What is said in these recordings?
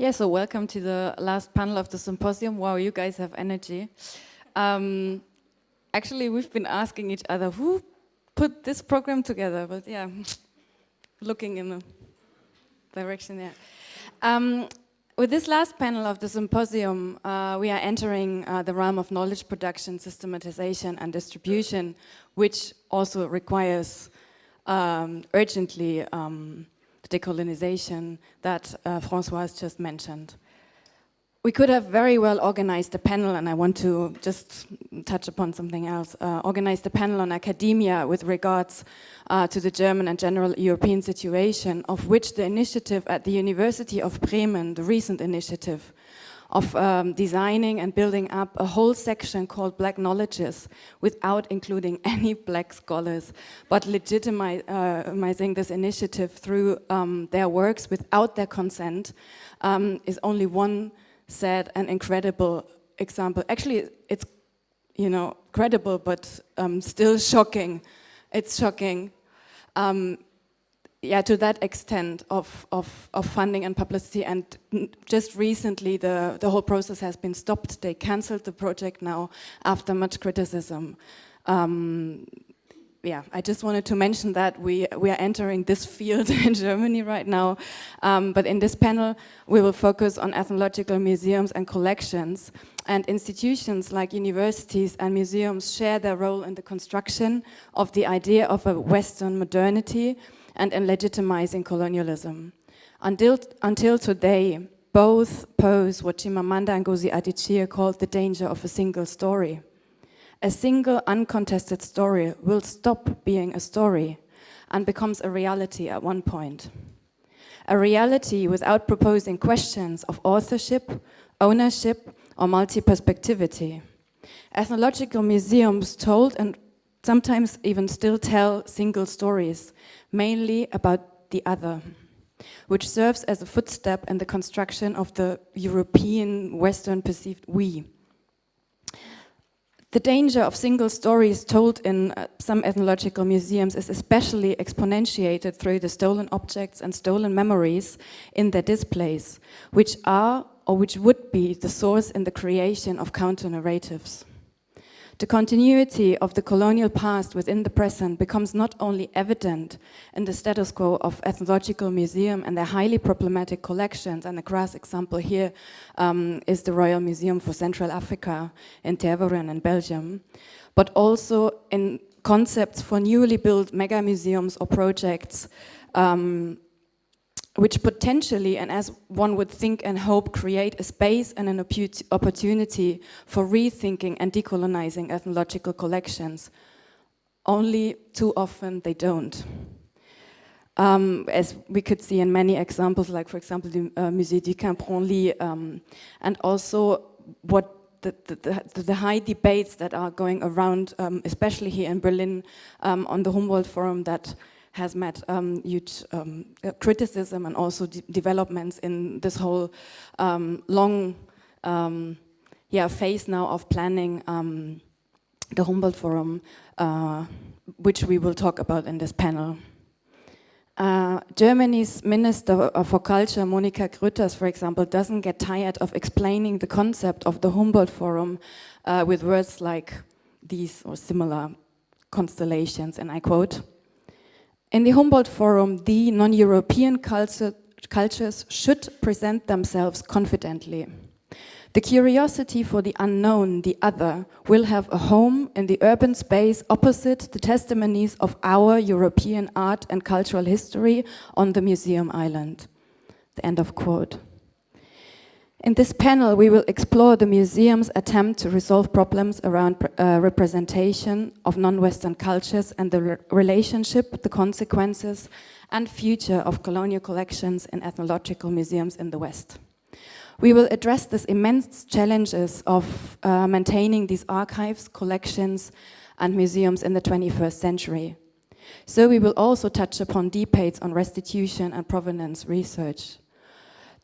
Yeah, so welcome to the last panel of the symposium. Wow, you guys have energy. Actually, we've been asking each other, who put this program together? But yeah, looking in the direction, yeah. With this last panel of the symposium, we are entering the realm of knowledge production, systematization, and distribution, which also requires urgently the decolonization that Françoise just mentioned. We could have very well organized the panel, and I want to just touch upon something else, organize the panel on academia with regards to the German and general European situation, of which the initiative at the University of Bremen, the recent initiative of designing and building up a whole section called Black Knowledges without including any black scholars, but legitimizing this initiative through their works without their consent, is only one sad and incredible example. Actually, it's, you know, credible, but still shocking. It's shocking. Yeah, to that extent of funding and publicity, and just recently the whole process has been stopped. They cancelled the project now after much criticism. Yeah, I just wanted to mention that we are entering this field in Germany right now, but in this panel we will focus on ethnological museums and collections, and institutions like universities and museums share their role in the construction of the idea of a Western modernity and in legitimizing colonialism. Until today, both pose what Chimamanda Ngozi Adichie called the danger of a single story. A single uncontested story will stop being a story and becomes a reality at one point. A reality without proposing questions of authorship, ownership, or multi-perspectivity. Ethnological museums told and sometimes even still tell single stories, mainly about the other, which serves as a footstep in the construction of the European Western perceived we. The danger of single stories told in some ethnological museums is especially exponentiated through the stolen objects and stolen memories in their displays, which are or which would be the source in the creation of counter-narratives. The continuity of the colonial past within the present becomes not only evident in the status quo of ethnological museum and their highly problematic collections, and a crass example here is the Royal Museum for Central Africa in Tervuren in Belgium, but also in concepts for newly built mega museums or projects which potentially, and as one would think and hope, create a space and an opportunity for rethinking and decolonizing ethnological collections. Only too often they don't. As we could see in many examples, like for example the Musée du Quimpronly, and also what the high debates that are going around, especially here in Berlin, on the Humboldt Forum, that has met huge criticism and also developments in this whole long phase now of planning the Humboldt Forum, which we will talk about in this panel. Germany's Minister for Culture, Monika Grütters, for example, doesn't get tired of explaining the concept of the Humboldt Forum with words like these or similar constellations, and I quote, "In the Humboldt Forum, the non-European cultures should present themselves confidently. The curiosity for the unknown, the other, will have a home in the urban space opposite the testimonies of our European art and cultural history on the museum island." The end of quote. In this panel, we will explore the museum's attempt to resolve problems around representation of non-Western cultures and the relationship, the consequences, and future of colonial collections in ethnological museums in the West. We will address these immense challenges of maintaining these archives, collections, and museums in the 21st century. So we will also touch upon debates on restitution and provenance research.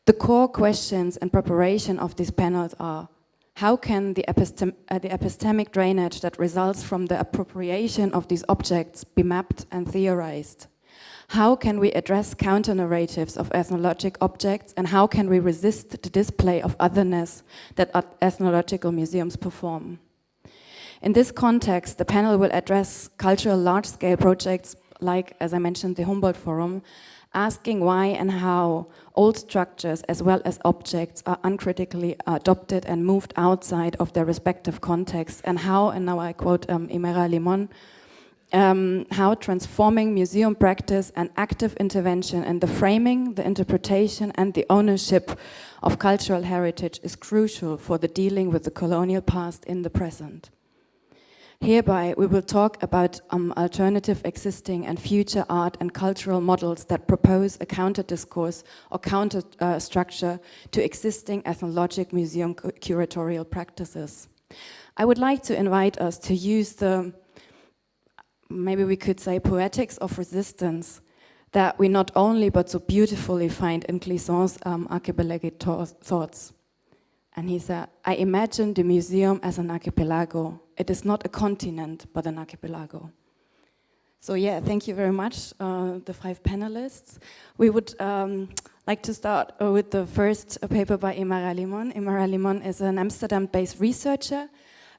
The core questions and preparation of these panels are: how can the epistemic drainage that results from the appropriation of these objects be mapped and theorized? How can we address counter-narratives of ethnologic objects, and how can we resist the display of otherness that ethnological museums perform? In this context, the panel will address cultural large-scale projects like, as I mentioned, the Humboldt Forum, asking why and how old structures as well as objects are uncritically adopted and moved outside of their respective contexts, and how, and now I quote Imera Limon, how transforming museum practice and active intervention in the framing, the interpretation and the ownership of cultural heritage is crucial for the dealing with the colonial past in the present. Hereby, we will talk about alternative existing and future art and cultural models that propose a counter-discourse or counter-structure to existing ethnologic museum curatorial practices. I would like to invite us to use the, maybe we could say, poetics of resistance that we not only but so beautifully find in Glissant's archipelagic thoughts. And he said, I imagine the museum as an archipelago. It is not a continent, but an archipelago. So yeah, thank you very much, the 5 panelists. We would like to start with the first paper by Imera Limon. Imera Limon is an Amsterdam-based researcher,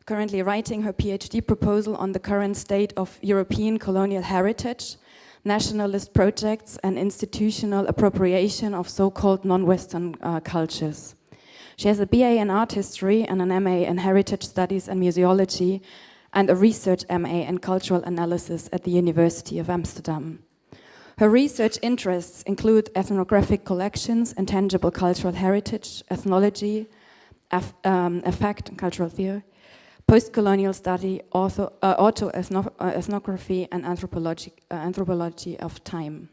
currently writing her PhD proposal on the current state of European colonial heritage, nationalist projects, and institutional appropriation of so-called non-Western cultures. She has a BA in art history and an MA in heritage studies and museology, and a research MA in cultural analysis at the University of Amsterdam. Her research interests include ethnographic collections, intangible cultural heritage, ethnology, affect and cultural theory, post-colonial study, ethnography, and anthropology of time.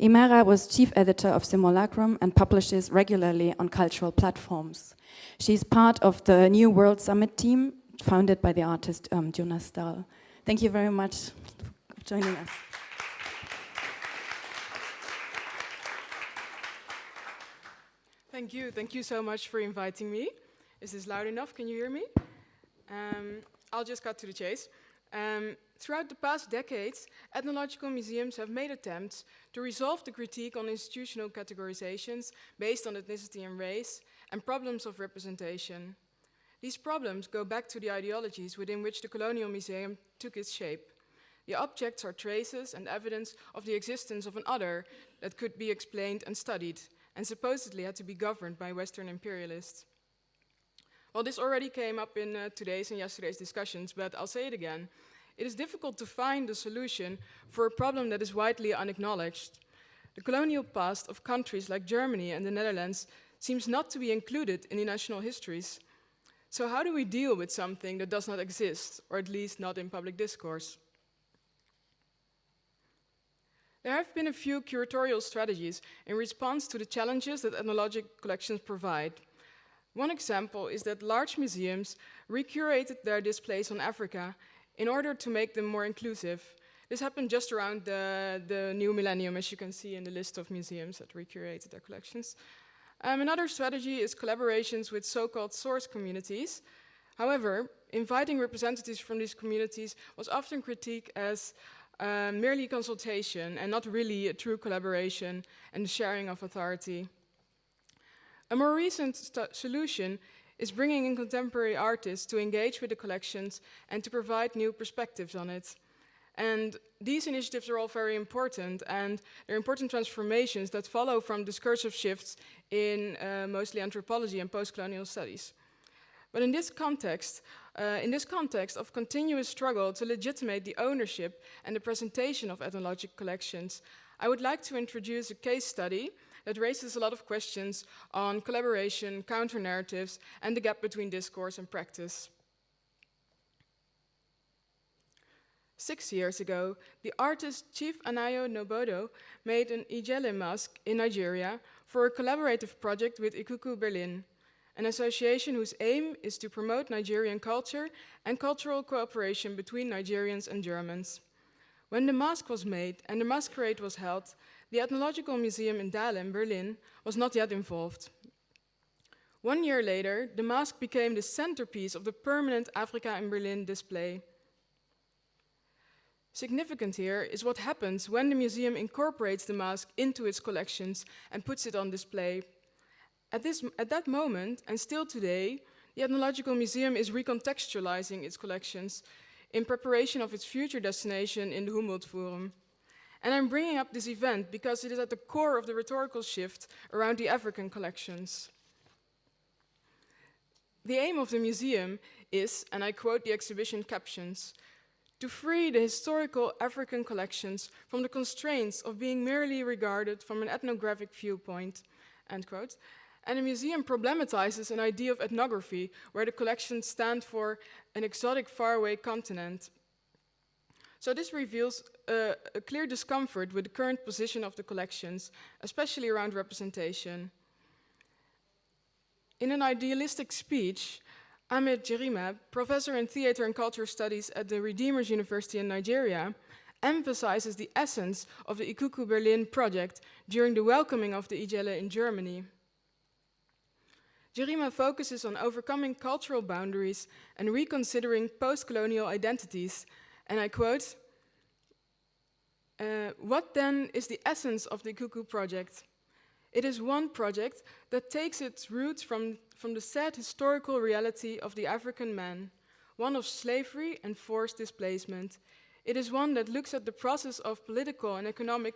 Imera was chief editor of Simulacrum and publishes regularly on cultural platforms. She's part of the New World Summit team, founded by the artist Jonas Stahl. Thank you very much for joining us. Thank you so much for inviting me. Is this loud enough? Can you hear me? I'll just cut to the chase. Throughout the past decades, ethnological museums have made attempts to resolve the critique on institutional categorizations based on ethnicity and race, and problems of representation. These problems go back to the ideologies within which the Colonial Museum took its shape. The objects are traces and evidence of the existence of an other that could be explained and studied, and supposedly had to be governed by Western imperialists. Well, this already came up in today's and yesterday's discussions, but I'll say it again. It is difficult to find a solution for a problem that is widely unacknowledged. The colonial past of countries like Germany and the Netherlands seems not to be included in the national histories. So how do we deal with something that does not exist, or at least not in public discourse? There have been a few curatorial strategies in response to the challenges that ethnologic collections provide. One example is that large museums recurated their displays on Africa in order to make them more inclusive. This happened just around the new millennium, as you can see in the list of museums that recurated their collections. Another strategy is collaborations with so-called source communities. However, inviting representatives from these communities was often critiqued as merely consultation and not really a true collaboration and sharing of authority. A more recent solution is bringing in contemporary artists to engage with the collections and to provide new perspectives on it. And these initiatives are all very important, and they're important transformations that follow from discursive shifts in mostly anthropology and post-colonial studies. But in this context of continuous struggle to legitimate the ownership and the presentation of ethnologic collections, I would like to introduce a case study that raises a lot of questions on collaboration, counter-narratives, and the gap between discourse and practice. 6 years ago, the artist Chief Anayo Nobodo made an Ijele mask in Nigeria for a collaborative project with Ikuku Berlin, an association whose aim is to promote Nigerian culture and cultural cooperation between Nigerians and Germans. When the mask was made and the masquerade was held, the Ethnological Museum in Dahlem, Berlin, was not yet involved. 1 year later, the mask became the centerpiece of the permanent Africa in Berlin display. Significant here is what happens when the museum incorporates the mask into its collections and puts it on display. At that moment, and still today, the Ethnological Museum is recontextualizing its collections in preparation of its future destination in the Humboldt Forum. And I'm bringing up this event because it is at the core of the rhetorical shift around the African collections. The aim of the museum is, and I quote the exhibition captions, to free the historical African collections from the constraints of being merely regarded from an ethnographic viewpoint, end quote. And the museum problematizes an idea of ethnography where the collections stand for an exotic faraway continent. So this reveals a clear discomfort with the current position of the collections, especially around representation. In an idealistic speech, Ahmed Jerima, professor in theater and culture studies at the Redeemers University in Nigeria, emphasizes the essence of the Ikuku Berlin project during the welcoming of the Ijele in Germany. Jerima focuses on overcoming cultural boundaries and reconsidering post-colonial identities, and I quote, what then is the essence of the Ikuku project? It is one project that takes its roots from the sad historical reality of the African man, one of slavery and forced displacement. It is one that looks at the process of political and economic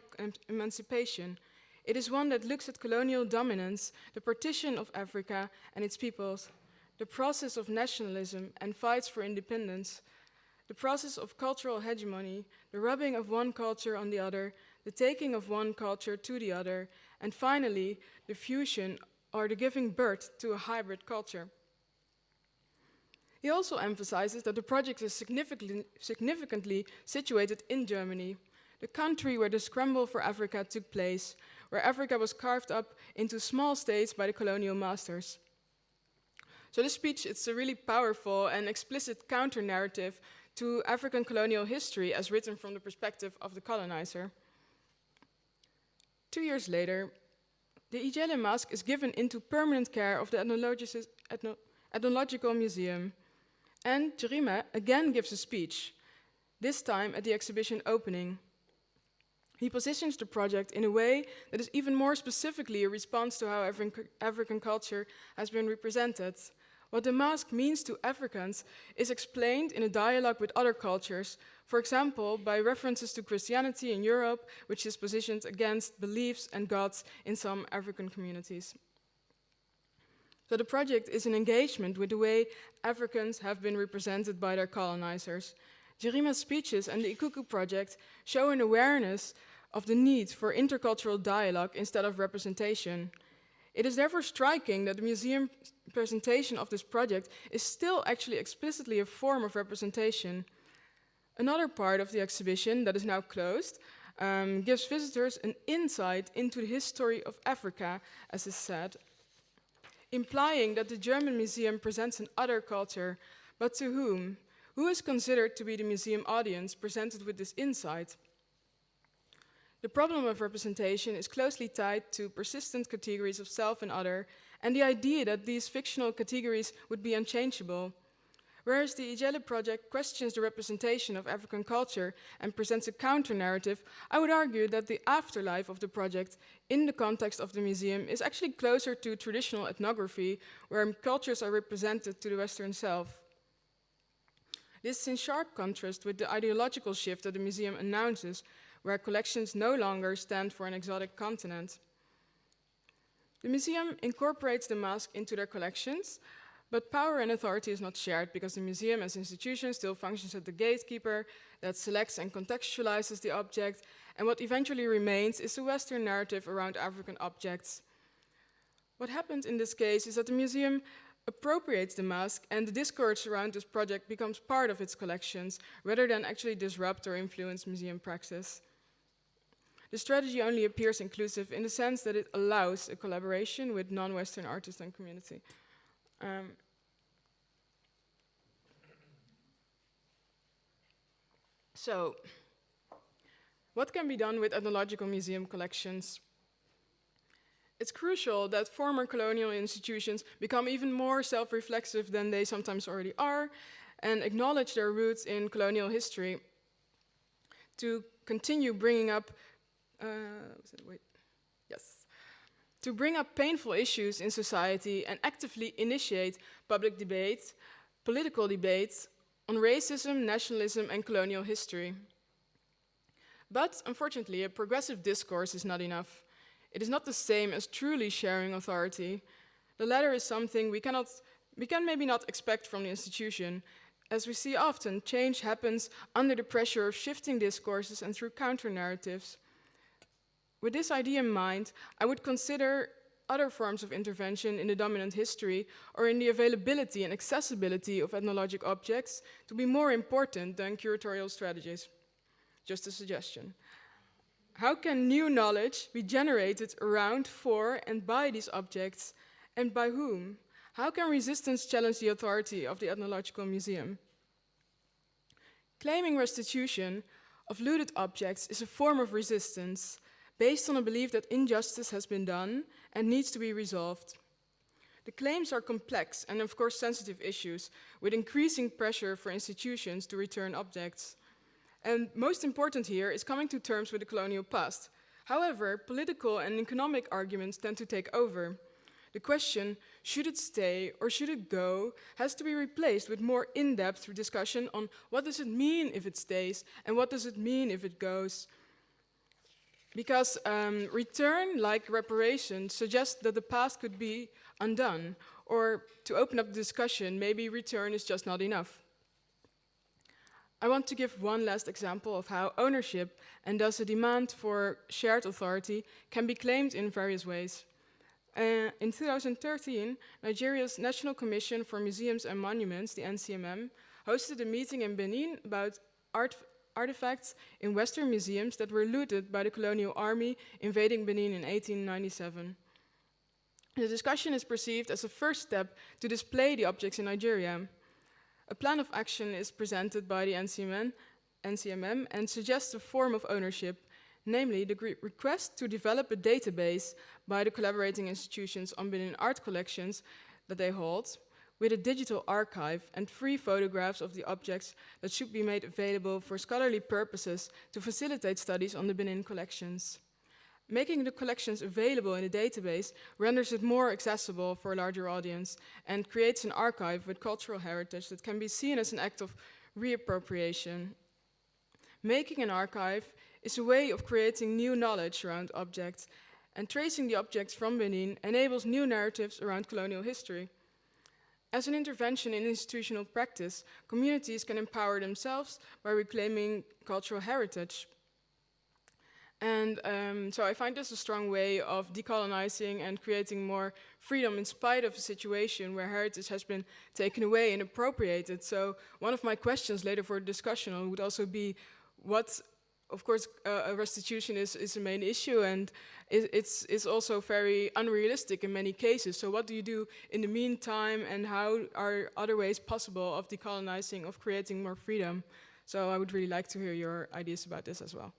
emancipation. It is one that looks at colonial dominance, the partition of Africa and its peoples, the process of nationalism and fights for independence, the process of cultural hegemony, the rubbing of one culture on the other, the taking of one culture to the other, and finally, the fusion or the giving birth to a hybrid culture. He also emphasizes that the project is significantly situated in Germany, the country where the scramble for Africa took place, where Africa was carved up into small states by the colonial masters. So this speech, it's a really powerful and explicit counter-narrative to African colonial history as written from the perspective of the colonizer. 2 years later, the Ijele mask is given into permanent care of the Ethnological Museum, and Jerima again gives a speech, this time at the exhibition opening. He positions the project in a way that is even more specifically a response to how African culture has been represented. What the mask means to Africans is explained in a dialogue with other cultures, for example, by references to Christianity in Europe, which is positioned against beliefs and gods in some African communities. So the project is an engagement with the way Africans have been represented by their colonizers. Jerima's speeches and the Ikuku project show an awareness of the need for intercultural dialogue instead of representation. It is therefore striking that the museum presentation of this project is still actually explicitly a form of representation. Another part of the exhibition that is now closed gives visitors an insight into the history of Africa, as is said, implying that the German museum presents an other culture, but to whom? Who is considered to be the museum audience presented with this insight? The problem of representation is closely tied to persistent categories of self and other, and the idea that these fictional categories would be unchangeable. Whereas the Ijele project questions the representation of African culture and presents a counter-narrative, I would argue that the afterlife of the project in the context of the museum is actually closer to traditional ethnography, where cultures are represented to the Western self. This is in sharp contrast with the ideological shift that the museum announces, where collections no longer stand for an exotic continent. The museum incorporates the mask into their collections, but power and authority is not shared because the museum as institution still functions as the gatekeeper that selects and contextualizes the object, and what eventually remains is the Western narrative around African objects. What happened in this case is that the museum appropriates the mask and the discourse around this project becomes part of its collections rather than actually disrupt or influence museum praxis. The strategy only appears inclusive in the sense that it allows a collaboration with non-Western artists and community. So, what can be done with ethnological museum collections? It's crucial that former colonial institutions become even more self-reflexive than they sometimes already are and acknowledge their roots in colonial history. to continue bringing up, to bring up painful issues in society and actively initiate public debate, political debates on racism, nationalism, and colonial history. But unfortunately, a progressive discourse is not enough. It is not the same as truly sharing authority. The latter is something we can maybe not expect from the institution. As we see often, change happens under the pressure of shifting discourses and through counter-narratives. With this idea in mind, I would consider other forms of intervention in the dominant history or in the availability and accessibility of ethnologic objects to be more important than curatorial strategies. Just a suggestion. How can new knowledge be generated around, for, and by these objects, and by whom? How can resistance challenge the authority of the Ethnological Museum? Claiming restitution of looted objects is a form of resistance based on a belief that injustice has been done and needs to be resolved. The claims are complex and of course sensitive issues with increasing pressure for institutions to return objects. And most important here is coming to terms with the colonial past. However, political and economic arguments tend to take over. The question, should it stay or should it go, has to be replaced with more in-depth discussion on what does it mean if it stays and what does it mean if it goes. Because return, like reparation, suggests that the past could be undone, or to open up the discussion, maybe return is just not enough. I want to give one last example of how ownership and thus a demand for shared authority can be claimed in various ways. In 2013, Nigeria's National Commission for Museums and Monuments, the NCMM, hosted a meeting in Benin about artifacts in Western museums that were looted by the colonial army invading Benin in 1897. The discussion is perceived as a first step to display the objects in Nigeria. A plan of action is presented by the NCMM and suggests a form of ownership, namely the request to develop a database by the collaborating institutions on Benin art collections that they hold, with a digital archive and free photographs of the objects that should be made available for scholarly purposes to facilitate studies on the Benin collections. Making the collections available in a database renders it more accessible for a larger audience and creates an archive with cultural heritage that can be seen as an act of reappropriation. Making an archive is a way of creating new knowledge around objects, and tracing the objects from Benin enables new narratives around colonial history. As an intervention in institutional practice, communities can empower themselves by reclaiming cultural heritage. And so I find this a strong way of decolonizing and creating more freedom in spite of a situation where heritage has been taken away and appropriated. So one of my questions later for the discussion would also be what, of course, a restitution is a main issue, and it's also very unrealistic in many cases. So what do you do in the meantime, and how are other ways possible of decolonizing, of creating more freedom? So I would really like to hear your ideas about this as well.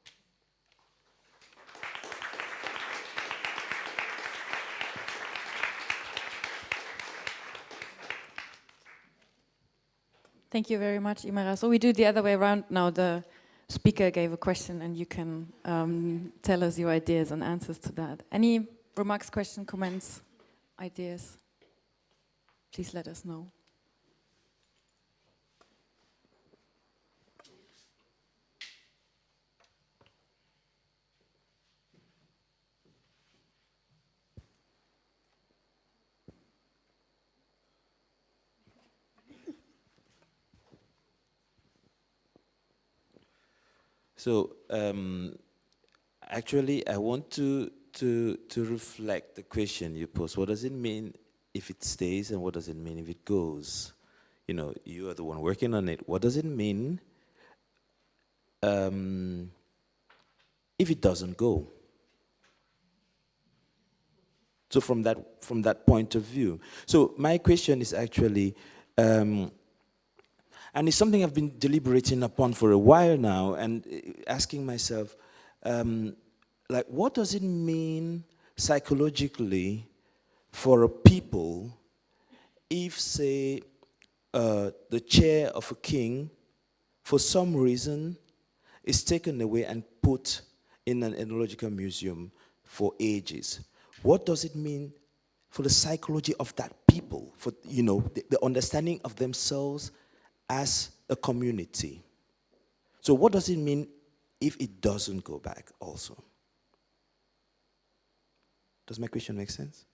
Thank you very much, Imara. So we do the other way around now. The speaker gave a question and you can tell us your ideas and answers to that. Any remarks, questions, comments, ideas? Please let us know. So actually, I want to reflect the question you posed. What does it mean if it stays, and what does it mean if it goes? You know, you are the one working on it. What does it mean if it doesn't go? So from that point of view. So my question is actually, and it's something I've been deliberating upon for a while now, and asking myself, like, what does it mean psychologically for a people if, say, the chair of a king, for some reason, is taken away and put in an ethnological museum for ages. What does it mean for the psychology of that people, for the understanding of themselves as a community? So what does it mean if it doesn't go back also? Does my question make sense?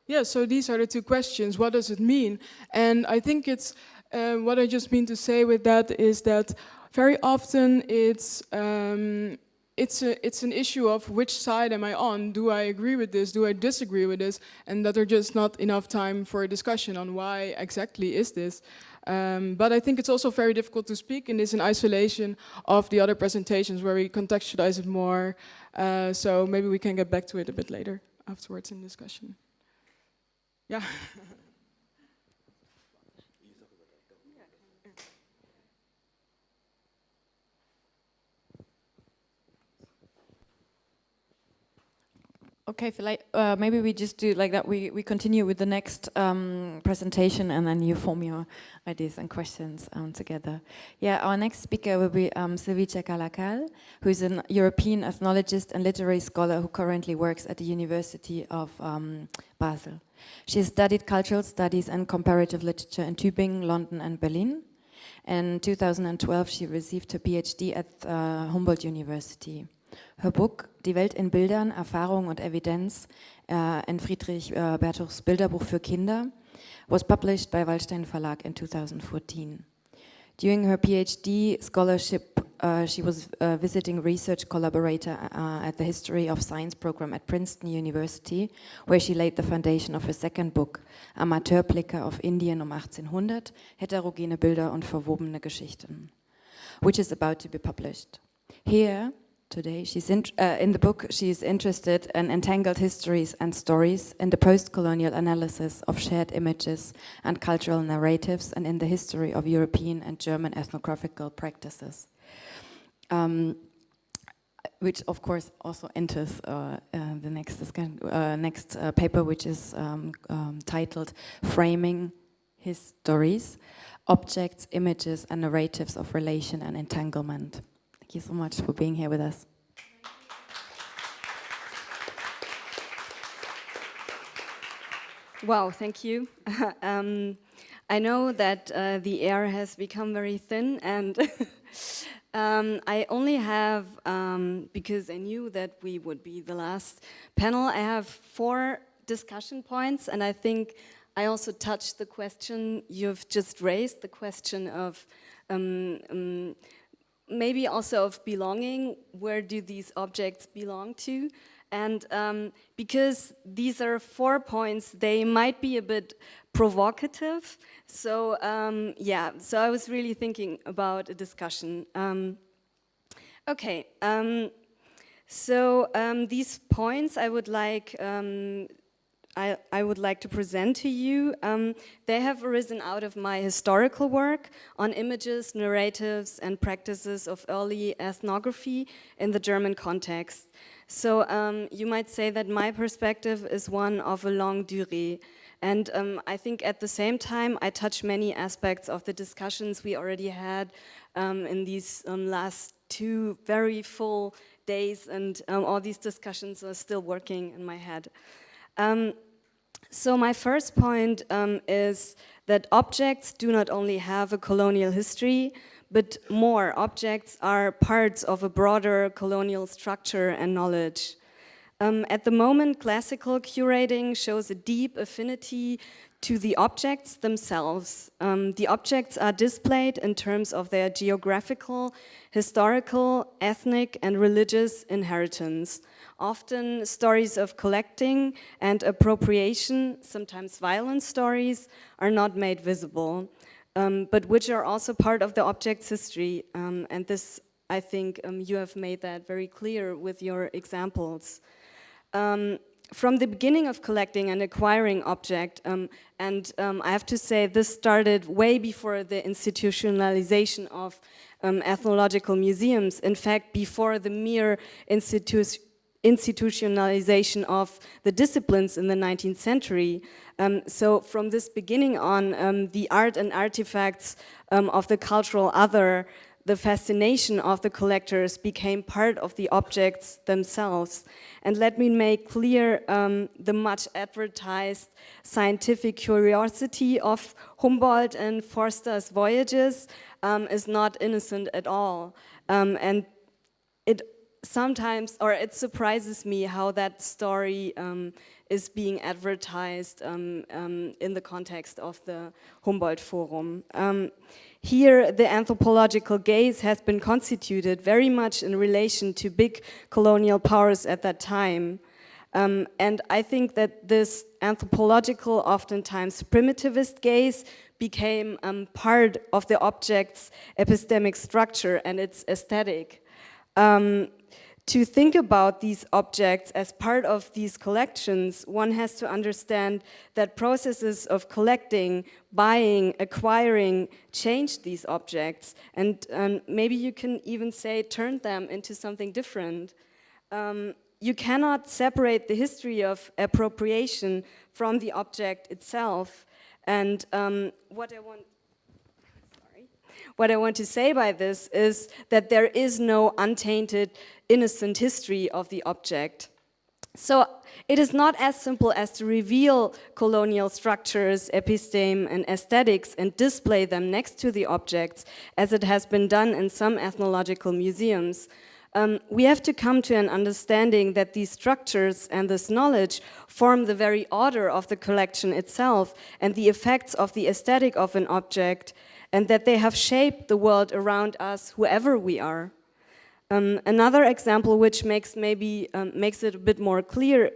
Yeah, so these are the two questions. What does it mean? And I think it's, what I just mean to say with that is that very often it's an issue of which side am I on? Do I agree with this? Do I disagree with this? And that there's just not enough time for a discussion on why exactly is this. But I think it's also very difficult to speak in this in isolation of the other presentations where we contextualize it more. So maybe we can get back to it a bit later afterwards in discussion. Yeah. Okay, maybe we just do like that. We continue with the next presentation, and then you form your ideas and questions together. Yeah, our next speaker will be Silvice Calaccal, who is an European ethnologist and literary scholar who currently works at the University of Basel. She has studied cultural studies and comparative literature in Tübingen, London, and Berlin. In 2012, she received her PhD at Humboldt University. Her book, Die Welt in Bildern, Erfahrung und Evidenz in Friedrich Bertuchs Bilderbuch für Kinder, was published by Wallstein Verlag in 2014. During her PhD scholarship, she was a visiting research collaborator at the History of Science program at Princeton University, where she laid the foundation of her second book, Amateurblicke auf Indien um 1800, heterogene Bilder und verwobene Geschichten, which is about to be published. Here, today, in the book, she is interested in entangled histories and stories, in the post-colonial analysis of shared images and cultural narratives, and in the history of European and German ethnographical practices. Which, of course, also enters the next paper, which is titled Framing Histories, Objects, Images, and Narratives of Relation and Entanglement. Thank you so much for being here with us. Wow, thank you. I know that the air has become very thin, and I only have, because I knew that we would be the last panel, I have 4 discussion points, and I think I also touched the question you've just raised, the question of maybe also of belonging. Where do these objects belong to? And because these are 4 points, they might be a bit provocative. So yeah, so I was really thinking about a discussion. Okay, so these points I would like I would like to present to you. They have arisen out of my historical work on images, narratives, and practices of early ethnography in the German context. So you might say that my perspective is one of a longue durée. And I think at the same time, I touch many aspects of the discussions we already had in these last 2 very full days, and all these discussions are still working in my head. So my first point is that objects do not only have a colonial history, but more, objects are parts of a broader colonial structure and knowledge. At the moment, classical curating shows a deep affinity to the objects themselves. The objects are displayed in terms of their geographical, historical, ethnic, and religious inheritance. Often stories of collecting and appropriation, sometimes violent stories, are not made visible, but which are also part of the object's history. And this, I think, you have made that very clear with your examples. From the beginning of collecting and acquiring object, and I have to say this started way before the institutionalization of ethnological museums. In fact, before the mere institutionalization of the disciplines in the 19th century. So from this beginning on, the art and artifacts of the cultural other the fascination of the collectors became part of the objects themselves. And let me make clear the much advertised scientific curiosity of Humboldt and Forster's voyages is not innocent at all. And it sometimes, or it surprises me how that story is being advertised in the context of the Humboldt Forum. Here, the anthropological gaze has been constituted very much in relation to big colonial powers at that time. And I think that this anthropological, oftentimes primitivist gaze became part of the object's epistemic structure and its aesthetic. To think about these objects as part of these collections, one has to understand that processes of collecting, buying, acquiring change these objects, and maybe you can even say turn them into something different. You cannot separate the history of appropriation from the object itself, and what I want to say by this is that there is no untainted, innocent history of the object. So it is not as simple as to reveal colonial structures, episteme, and aesthetics and display them next to the objects, as it has been done in some ethnological museums. We have to come to an understanding that these structures and this knowledge form the very order of the collection itself and the effects of the aesthetic of an object, and that they have shaped the world around us, whoever we are. Another example which makes it a bit more clear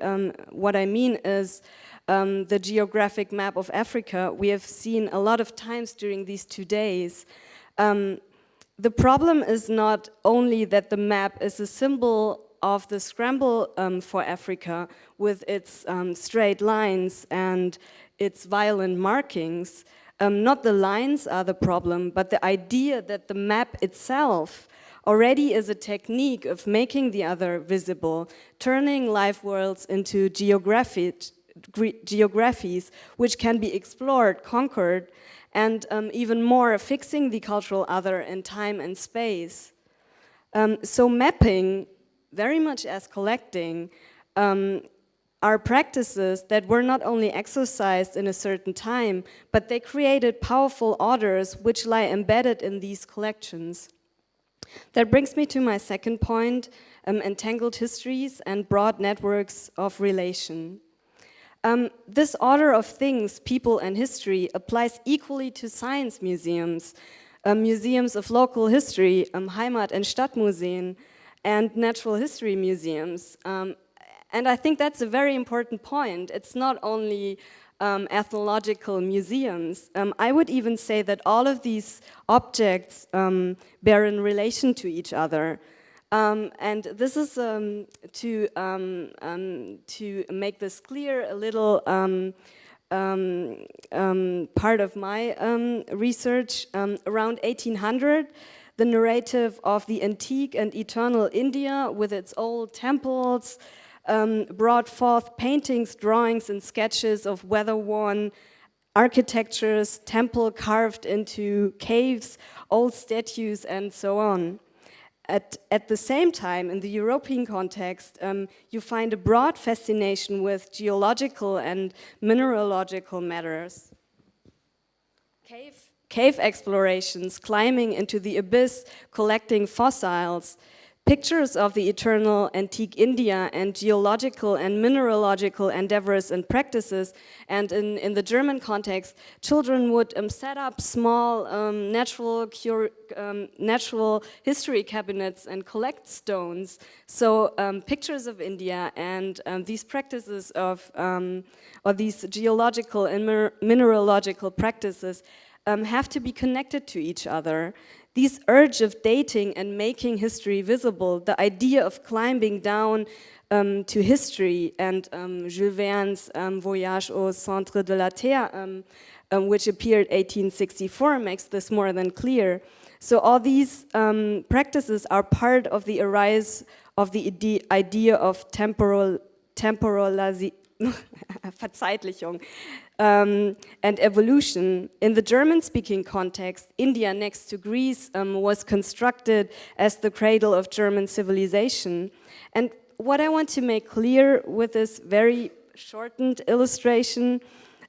what I mean is the Geographic Map of Africa we have seen a lot of times during these 2 days. The problem is not only that the map is a symbol of the scramble for Africa with its straight lines and its violent markings. Not the lines are the problem, but the idea that the map itself already is a technique of making the other visible, turning life worlds into geographies which can be explored, conquered, and even more, fixing the cultural other in time and space. So mapping, very much as collecting, are practices that were not only exercised in a certain time, but they created powerful orders which lie embedded in these collections. That brings me to my second point, entangled histories and broad networks of relation. This order of things, people and history applies equally to science museums, museums of local history, Heimat- and Stadtmuseen, and natural history museums. And I think that's a very important point. It's not only ethnological museums. I would even say that all of these objects bear in relation to each other. And this is to make this clear, a little part of my research. Around 1800, the narrative of the antique and eternal India with its old temples brought forth paintings, drawings, and sketches of weather-worn architectures, temple carved into caves, old statues, and so on. At the same time, in the European context, you find a broad fascination with geological and mineralogical matters. Cave explorations, climbing into the abyss, collecting fossils, pictures of the eternal antique India, and geological and mineralogical endeavors and practices. And in the German context, children would set up small natural history cabinets and collect stones. So pictures of India and these practices of, or these geological and mineralogical practices have to be connected to each other. This urge of dating and making history visible, the idea of climbing down to history, and Jules Verne's Voyage au centre de la Terre, which appeared 1864, makes this more than clear. So all these practices are part of the arise of the idea of temporalization Verzeitlichung, and evolution. In the German-speaking context, India next to Greece was constructed as the cradle of German civilization. And what I want to make clear with this very shortened illustration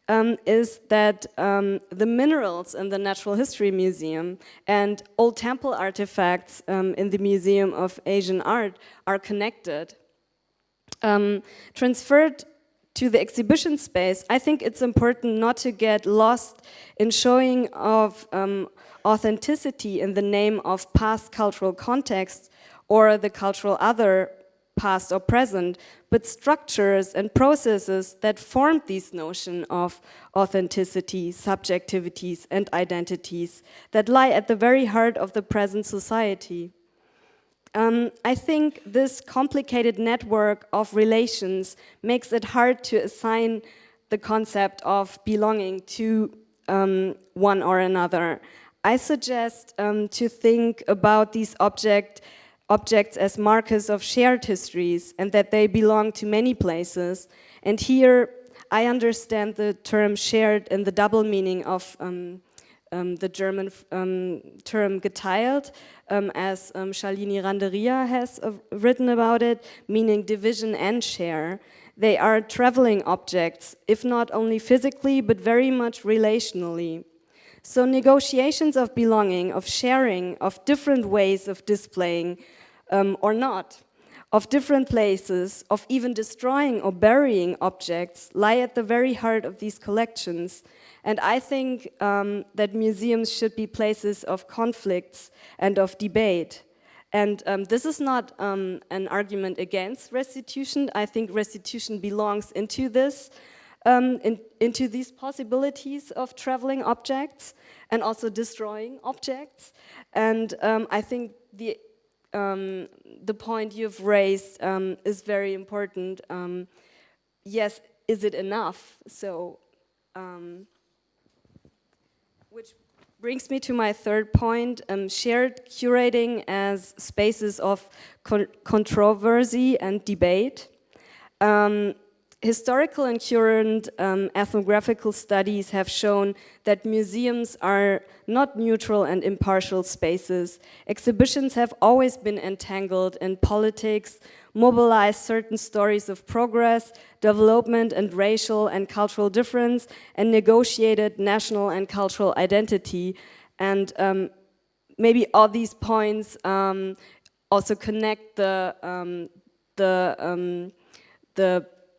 is that the minerals in the Natural History Museum and old temple artifacts in the Museum of Asian Art are connected. Transferred to the exhibition space, I think it's important not to get lost in showing of authenticity in the name of past cultural context or the cultural other, past or present, but structures and processes that formed this notion of authenticity, subjectivities, and identities that lie at the very heart of the present society. I think this complicated network of relations makes it hard to assign the concept of belonging to one or another. I suggest to think about these objects as markers of shared histories and that they belong to many places. And here I understand the term shared in the double meaning of the German term geteilt, as Shalini Randeria has written about it, meaning division and share. They are traveling objects, if not only physically, but very much relationally. So negotiations of belonging, of sharing, of different ways of displaying, or not, of different places, of even destroying or burying objects, lie at the very heart of these collections. And I think that museums should be places of conflicts and of debate. And this is not an argument against restitution. I think restitution belongs into this, into these possibilities of traveling objects and also destroying objects. And I think the point you've raised is very important. Yes, is it enough? So. Which brings me to my third point, shared curating as spaces of controversy and debate. Historical and current ethnographical studies have shown that museums are not neutral and impartial spaces. Exhibitions have always been entangled in politics, mobilized certain stories of progress, development, and racial and cultural difference, and negotiated national and cultural identity. And maybe all these points also connect the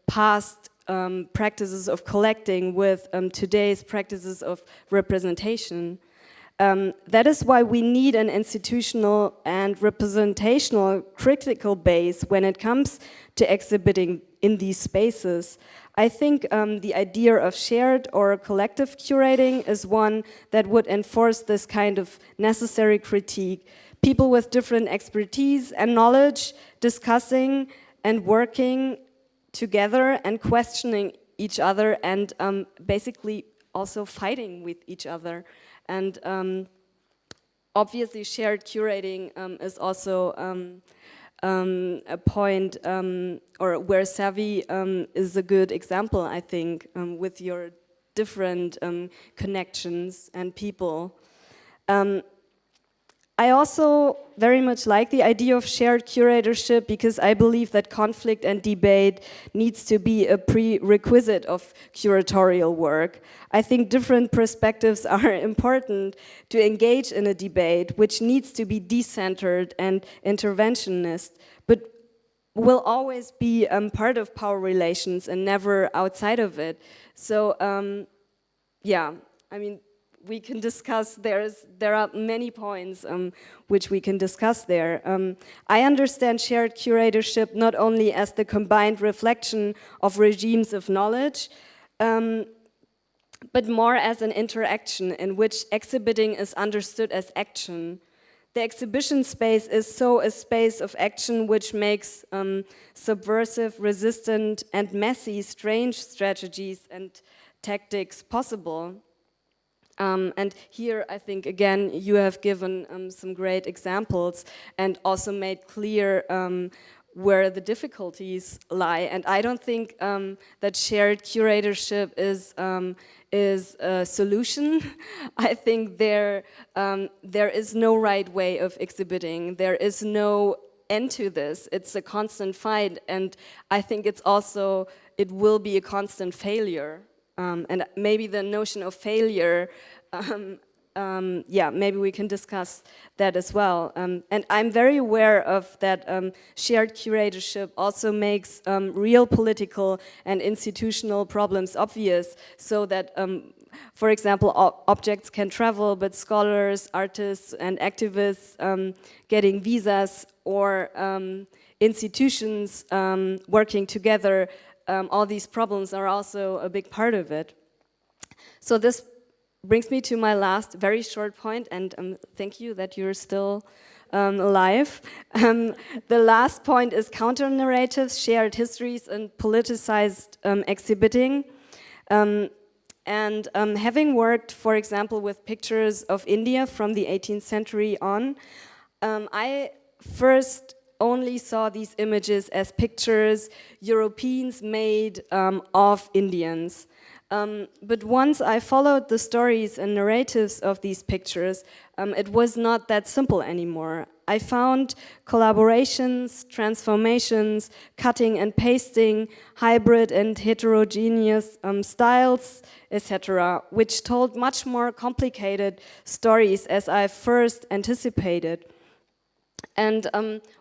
past practices of collecting with today's practices of representation. That is why we need an institutional and representational critical base when it comes to exhibiting in these spaces. I think the idea of shared or collective curating is one that would enforce this kind of necessary critique. People with different expertise and knowledge discussing and working together and questioning each other and basically also fighting with each other. And obviously shared curating is also a point or where Savvy is a good example, I think, with your different connections and people. I also very much like the idea of shared curatorship because I believe that conflict and debate needs to be a prerequisite of curatorial work. I think different perspectives are important to engage in a debate which needs to be decentered and interventionist, but will always be part of power relations and never outside of it. So, yeah, I mean, we can discuss, there are many points which we can discuss there. I understand shared curatorship not only as the combined reflection of regimes of knowledge, but more as an interaction in which exhibiting is understood as action. The exhibition space is so a space of action which makes subversive, resistant, and messy, strange strategies and tactics possible. And here, I think, again, you have given some great examples and also made clear where the difficulties lie. And I don't think that shared curatorship is a solution. I think there is no right way of exhibiting. There is no end to this. It's a constant fight, and I think it will be a constant failure. And maybe the notion of failure, maybe we can discuss that as well. And I'm very aware of that shared curatorship also makes real political and institutional problems obvious, so that, for example, objects can travel, but scholars, artists, and activists getting visas, or institutions working together, all these problems are also a big part of it. So this brings me to my last very short point, and thank you that you're still alive. The last point is counter-narratives, shared histories, and politicized exhibiting. Having worked, for example, with pictures of India from the 18th century on, I first only saw these images as pictures Europeans made of Indians. But once I followed the stories and narratives of these pictures, it was not that simple anymore. I found collaborations, transformations, cutting and pasting, hybrid and heterogeneous styles, etc., which told much more complicated stories as I first anticipated. And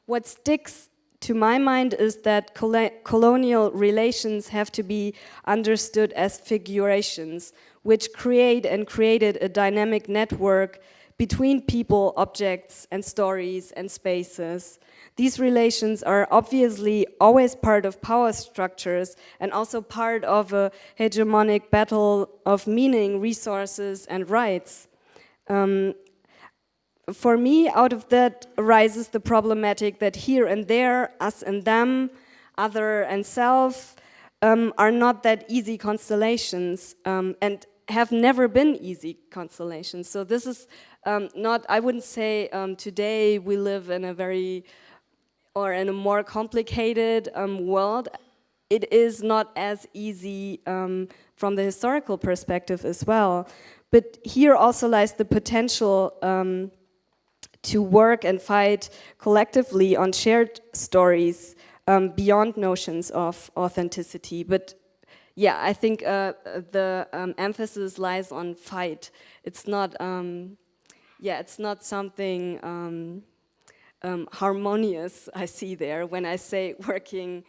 what sticks to my mind is that colonial relations have to be understood as figurations, which created a dynamic network between people, objects, and stories and spaces. These relations are obviously always part of power structures and also part of a hegemonic battle of meaning, resources, and rights. For me, out of that arises the problematic that here and there, us and them, other and self, are not that easy constellations, and have never been easy constellations. So this is I wouldn't say today we live in a more complicated world. It is not as easy from the historical perspective as well. But here also lies the potential to work and fight collectively on shared stories beyond notions of authenticity. But yeah, I think the emphasis lies on fight. It's not, it's not something harmonious I see there when I say working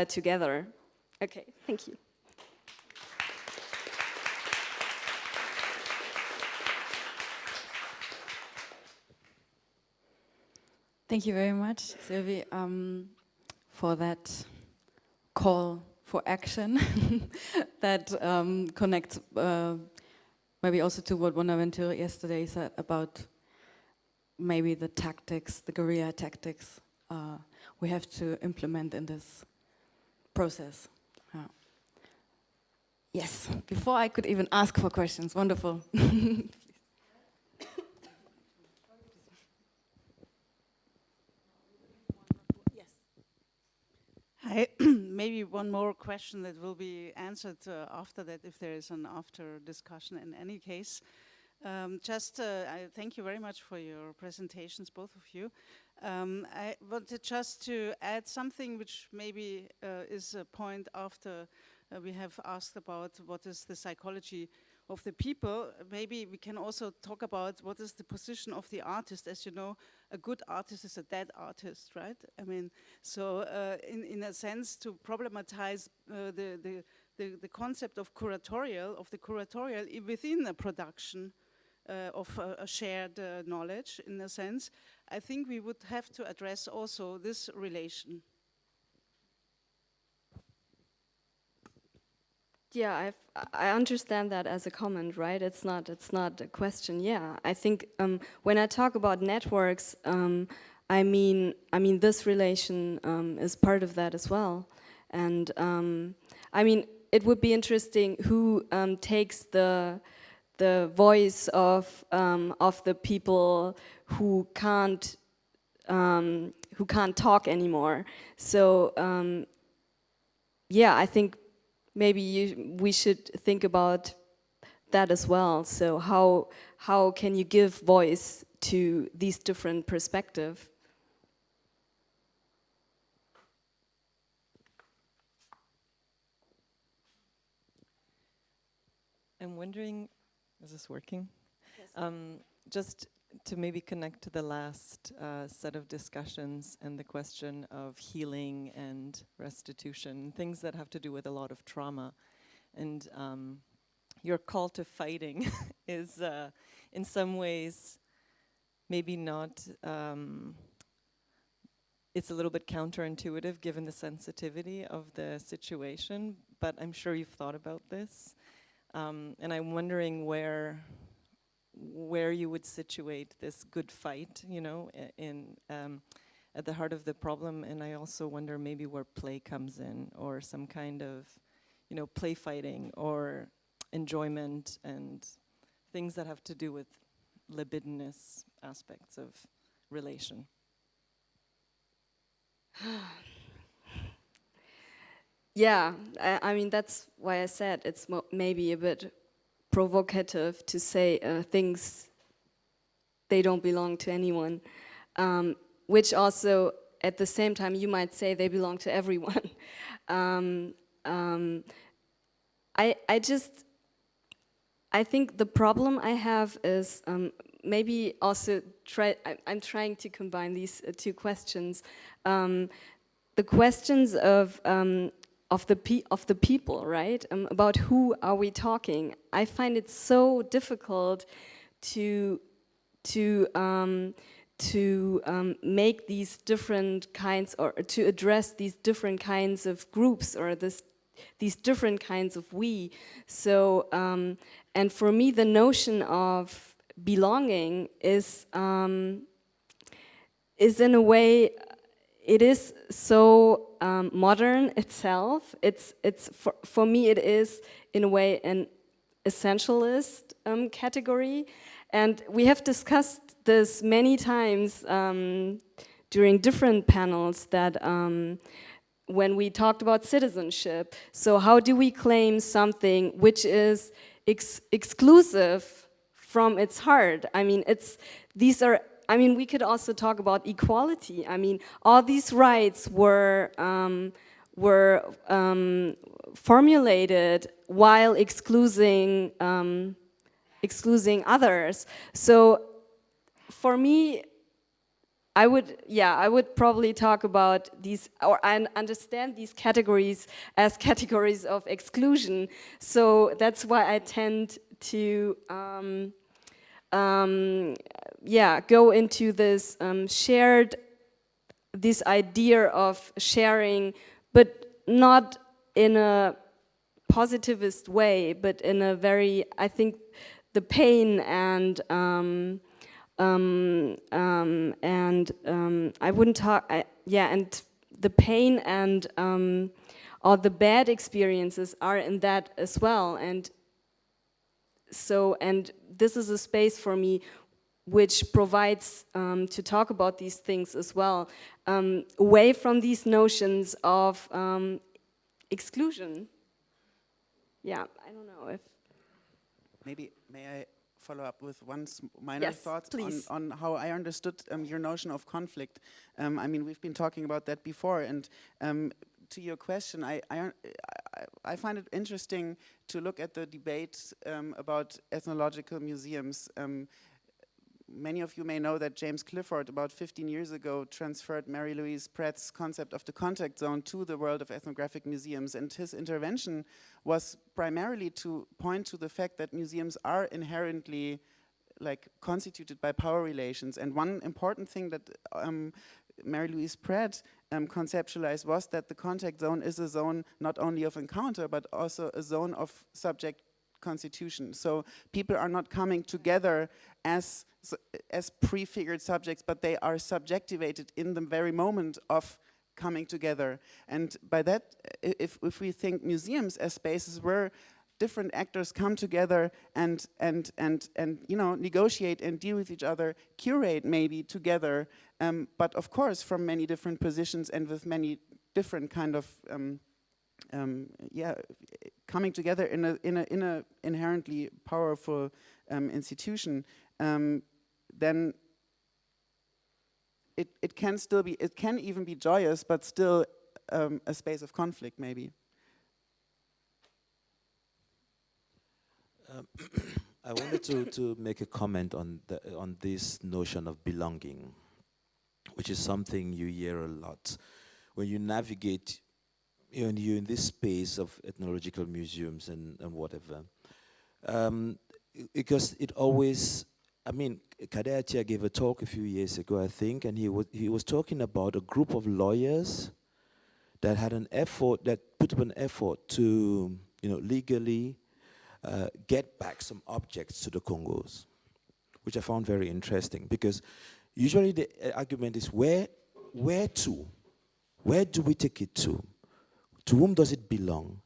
together. Okay, thank you. Thank you very much, Sylvie, for that call for action that connects maybe also to what Bonaventure yesterday said about maybe the tactics, the guerrilla tactics we have to implement in this process. Yes, before I could even ask for questions, wonderful. Maybe one more question that will be answered after that, if there is an after discussion. In any case, I thank you very much for your presentations, both of you. I wanted just to add something which maybe is a point after we have asked about what is the psychology of the people. Maybe we can also talk about what is the position of the artist. As you know, a good artist is a dead artist, right? I mean, so in a sense, to problematize the concept of the curatorial within a production of a shared knowledge, in a sense, I think we would have to address also this relation. Yeah, I understand that as a comment, right? It's not a question. Yeah, I think when I talk about networks, I mean this relation is part of that as well. And I mean, it would be interesting who takes the voice of the people who can't who can't talk anymore. So yeah, I think maybe we should think about that as well. So how can you give voice to these different perspectives? I'm wondering, is this working? Yes. Just to maybe connect to the last set of discussions and the question of healing and restitution, things that have to do with a lot of trauma. And your call to fighting is in some ways maybe not, it's a little bit counterintuitive given the sensitivity of the situation, but I'm sure you've thought about this. And I'm wondering where you would situate this good fight, you know, in at the heart of the problem. And I also wonder maybe where play comes in, or some kind of, you know, play fighting or enjoyment and things that have to do with libidinous aspects of relation. Yeah, I mean, that's why I said it's maybe a bit provocative to say things, they don't belong to anyone, which also at the same time you might say they belong to everyone. I think the problem I have is maybe also I'm trying to combine these two questions. The questions of the people, right? About who are we talking? I find it so difficult to make these different kinds, or to address these different kinds of groups, or these different kinds of we. So, and for me, the notion of belonging is in a way, it is so modern itself. For me, it is in a way an essentialist category, and we have discussed this many times during different panels that when we talked about citizenship. So how do we claim something which is exclusive from its heart? I mean, we could also talk about equality. I mean, all these rights were formulated while excluding others. So, for me, I would probably talk about these, or I understand these categories as categories of exclusion. So that's why I tend to go into this this idea of sharing, but not in a positivist way, but in a very, I think, the pain and I wouldn't talk, and the pain and all the bad experiences are in that as well. And so, and this is a space for me which provides to talk about these things as well, away from these notions of exclusion. Yeah, I don't know if... Maybe, may I follow up with one minor thought on how I understood your notion of conflict? I mean, we've been talking about that before, and to your question, I find it interesting to look at the debate about ethnological museums. Many of you may know that James Clifford, about 15 years ago, transferred Mary Louise Pratt's concept of the contact zone to the world of ethnographic museums, and his intervention was primarily to point to the fact that museums are inherently constituted by power relations. And one important thing that Mary Louise Pratt conceptualized was that the contact zone is a zone not only of encounter, but also a zone of subject constitution. So people are not coming together as prefigured subjects, but they are subjectivated in the very moment of coming together. And by that, if we think museums as spaces where different actors come together and you know, negotiate and deal with each other, curate maybe together, but of course from many different positions and with many different kind of coming together in a inherently powerful institution, then it can still be, it can even be joyous, but still a space of conflict maybe. I wanted to make a comment on this notion of belonging, which is something you hear a lot when you navigate. You're in this space of ethnological museums and whatever, because it always. I mean, Kader Attia gave a talk a few years ago, I think, and he was talking about a group of lawyers that had an effort, that put up an effort to, you know, legally get back some objects to the Congos, which I found very interesting, because usually the argument is where to? Where do we take it to? To whom does it belong?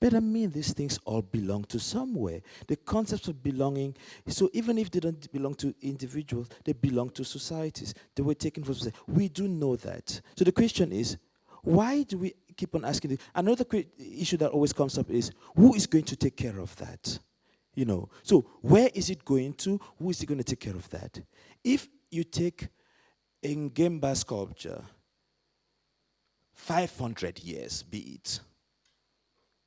But I mean, these things all belong to somewhere. The concepts of belonging, so even if they don't belong to individuals, they belong to societies. They were taken from society. We do know that. So the question is, why do we keep on asking this? Another issue that always comes up is, who is going to take care of that? You know, so where is it going to? Who is going to take care of that? If you take a Ngemba sculpture, 500 years be it,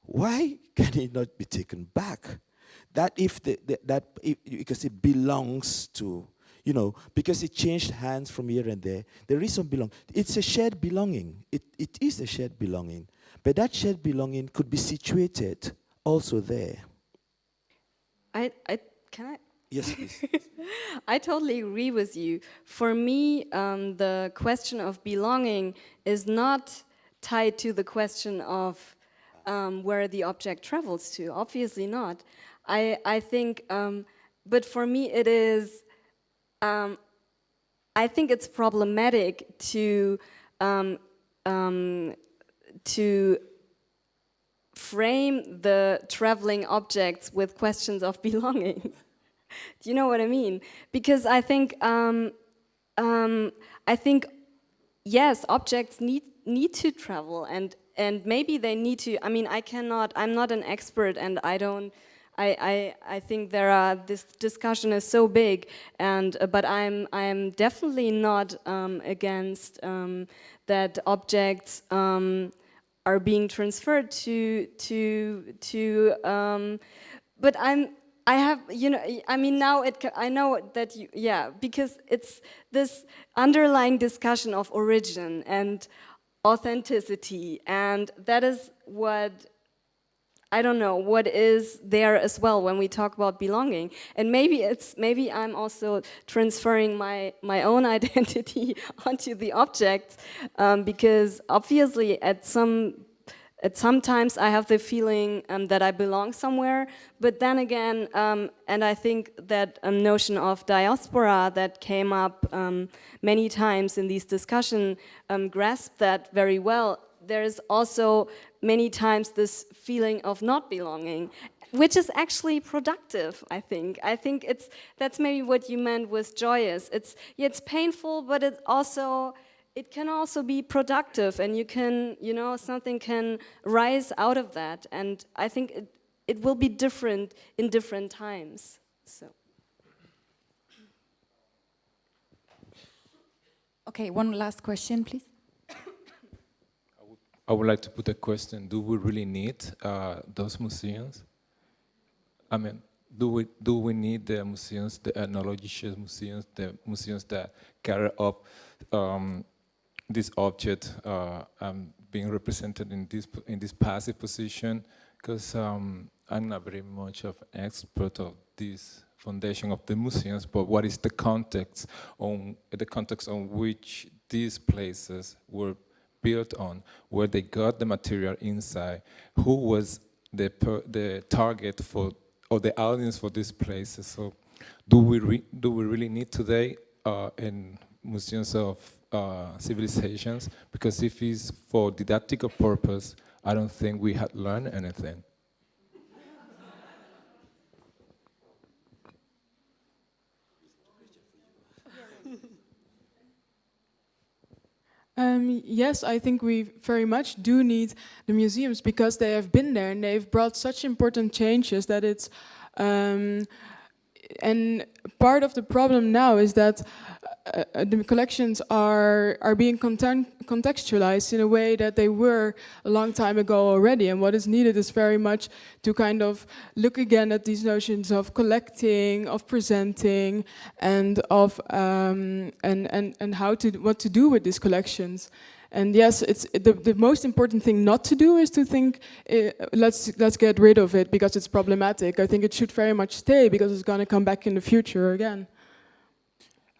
why can it not be taken back? That because it belongs to, you know, because it changed hands from here and there is some belonging. It's a shared belonging. It is a shared belonging. But that shared belonging could be situated also there. Can I? Yes, please. I totally agree with you. For me, the question of belonging is not tied to the question of where the object travels to. Obviously not. I think, but for me it is, I think it's problematic to frame the traveling objects with questions of belonging. Do you know what I mean? Because I think yes, objects need to travel, and maybe they need to. I mean, I'm not an expert, and I think this discussion is so big, and but I'm definitely not against that objects are being transferred to but I have, you know, I mean, now I know that you, yeah, because it's this underlying discussion of origin and authenticity, and that is what, I don't know, what is there as well when we talk about belonging. And maybe I'm also transferring my own identity onto the objects, because obviously at sometimes I have the feeling that I belong somewhere, but then again, and I think that notion of diaspora that came up many times in these discussions grasped that very well. There's also many times this feeling of not belonging, which is actually productive, I think. I think that's maybe what you meant with joyous. It's painful, but it can also be productive, and you can, you know, something can rise out of that, and I think it will be different in different times. So. Okay, one last question, please. I would like to put a question: do we really need those museums? I mean, do we need the museums, the ethnological museums, the museums that carry up this object being represented in this passive position? Because I'm not very much of an expert of this foundation of the museums, but what is the context on which these places were built on, where they got the material inside, who was the target for, or the audience for these places? So do we really need today in museums of civilizations? Because if it's for didactical purpose, I don't think we had learned anything. Yes, I think we very much do need the museums because they have been there and they've brought such important changes that it's... and part of the problem now is that the collections are being contextualized in a way that they were a long time ago already. And what is needed is very much to kind of look again at these notions of collecting, of presenting, and of and what to do with these collections. And yes, it's the most important thing not to do is to think, let's get rid of it because it's problematic. I think it should very much stay because it's going to come back in the future again.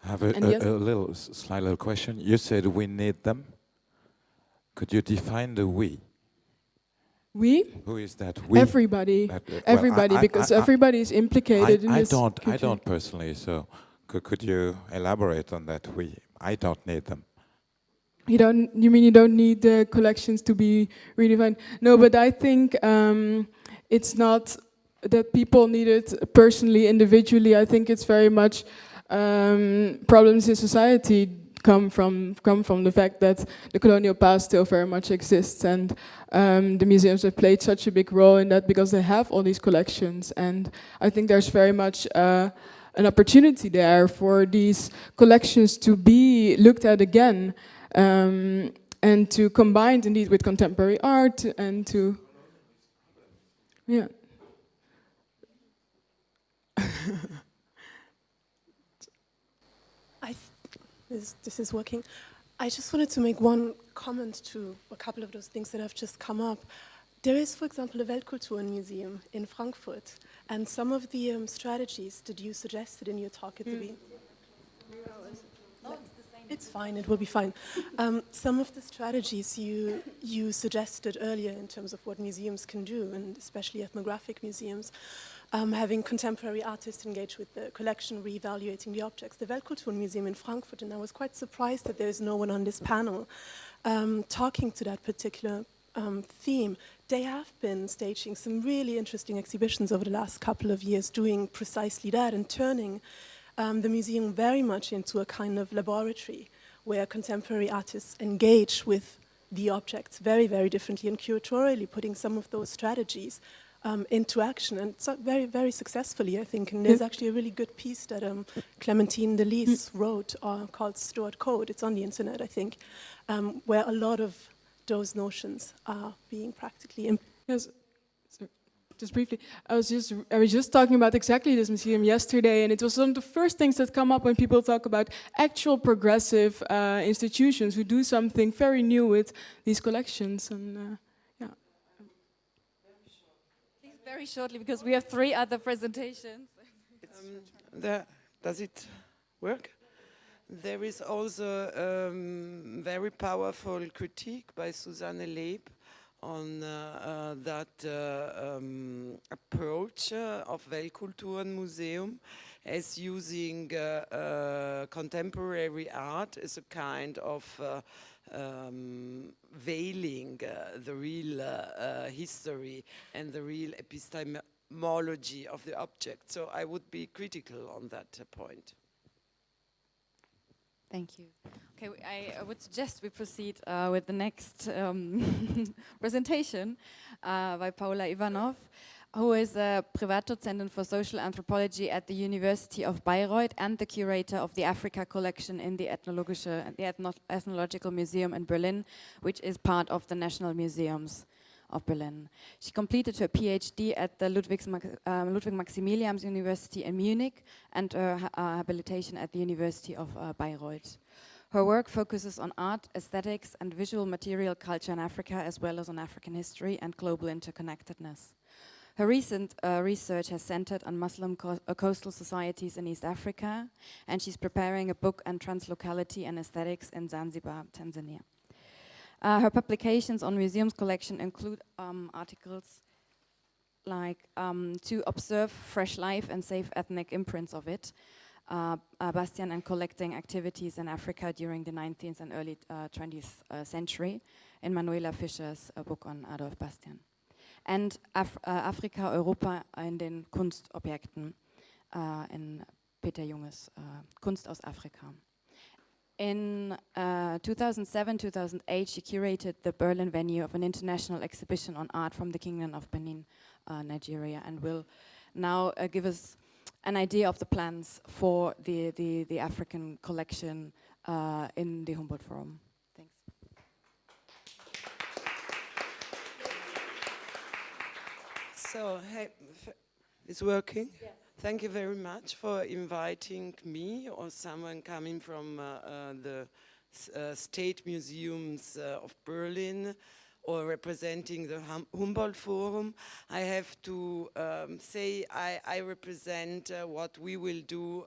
I have a slight little question. You said we need them. Could you define the we? We? Who is that we? Everybody. Everybody, because everybody is implicated in this. I don't personally, so could you elaborate on that we? I don't need them. You mean you don't need the collections to be redefined? No, but I think it's not that people need it personally, individually. I think it's very much problems in society come from the fact that the colonial past still very much exists, and the museums have played such a big role in that because they have all these collections. And I think there's very much an opportunity there for these collections to be looked at again. And to combine it indeed with contemporary art and to, yeah. This is working. I just wanted to make one comment to a couple of those things that have just come up. There is, for example, a Weltkulturmuseum in Frankfurt, and some of the strategies that you suggested in your talk at the beginning. It's fine, it will be fine. Some of the strategies you suggested earlier in terms of what museums can do, and especially ethnographic museums, having contemporary artists engage with the collection, re-evaluating the objects. The Weltkulturmuseum in Frankfurt, and I was quite surprised that there is no one on this panel talking to that particular theme. They have been staging some really interesting exhibitions over the last couple of years doing precisely that and turning the museum very much into a kind of laboratory where contemporary artists engage with the objects very, very differently and curatorially, putting some of those strategies into action, and so very, very successfully, I think. And there's actually a really good piece that Clementine Delis wrote called Stored Code. It's on the internet, I think, where a lot of those notions are being practically implemented. Yes. Just briefly, I was just talking about exactly this museum yesterday, and it was one of the first things that come up when people talk about actual progressive institutions who do something very new with these collections. And yeah. Please, very shortly, because we have 3 other presentations. Does it work? There is also very powerful critique by Susanne Leeb on that approach of Weltkulturmuseum as using contemporary art as a kind of veiling the real history and the real epistemology of the object. So I would be critical on that point. Thank you. Okay, I would suggest we proceed with the next presentation by Paula Ivanov, who is a Privatdozentin for social anthropology at the University of Bayreuth and the curator of the Africa collection in the Ethnological Museum in Berlin, which is part of the National Museums of Berlin. She completed her PhD at the Ludwig-Maximilians University in Munich and her habilitation at the University of Bayreuth. Her work focuses on art, aesthetics, and visual material culture in Africa, as well as on African history and global interconnectedness. Her recent research has centered on Muslim coastal societies in East Africa, and she's preparing a book on translocality and aesthetics in Zanzibar, Tanzania. Her publications on museums collection include articles like To Observe Fresh Life and Safe Ethnic Imprints of It, Bastian and Collecting Activities in Africa during the 19th and early 20th century, in Manuela Fischer's book on Adolf Bastian. And Afrika, Europa in den Kunstobjekten in Peter Junges Kunst aus Afrika. In 2007-2008, she curated the Berlin venue of an international exhibition on art from the Kingdom of Benin, Nigeria, and will now give us an idea of the plans for the African collection in the Humboldt Forum. Thanks. So, hey, it's working? Yes. Thank you very much for inviting me or someone coming from the State Museums of Berlin or representing the Humboldt Forum. I have to say I represent what we will do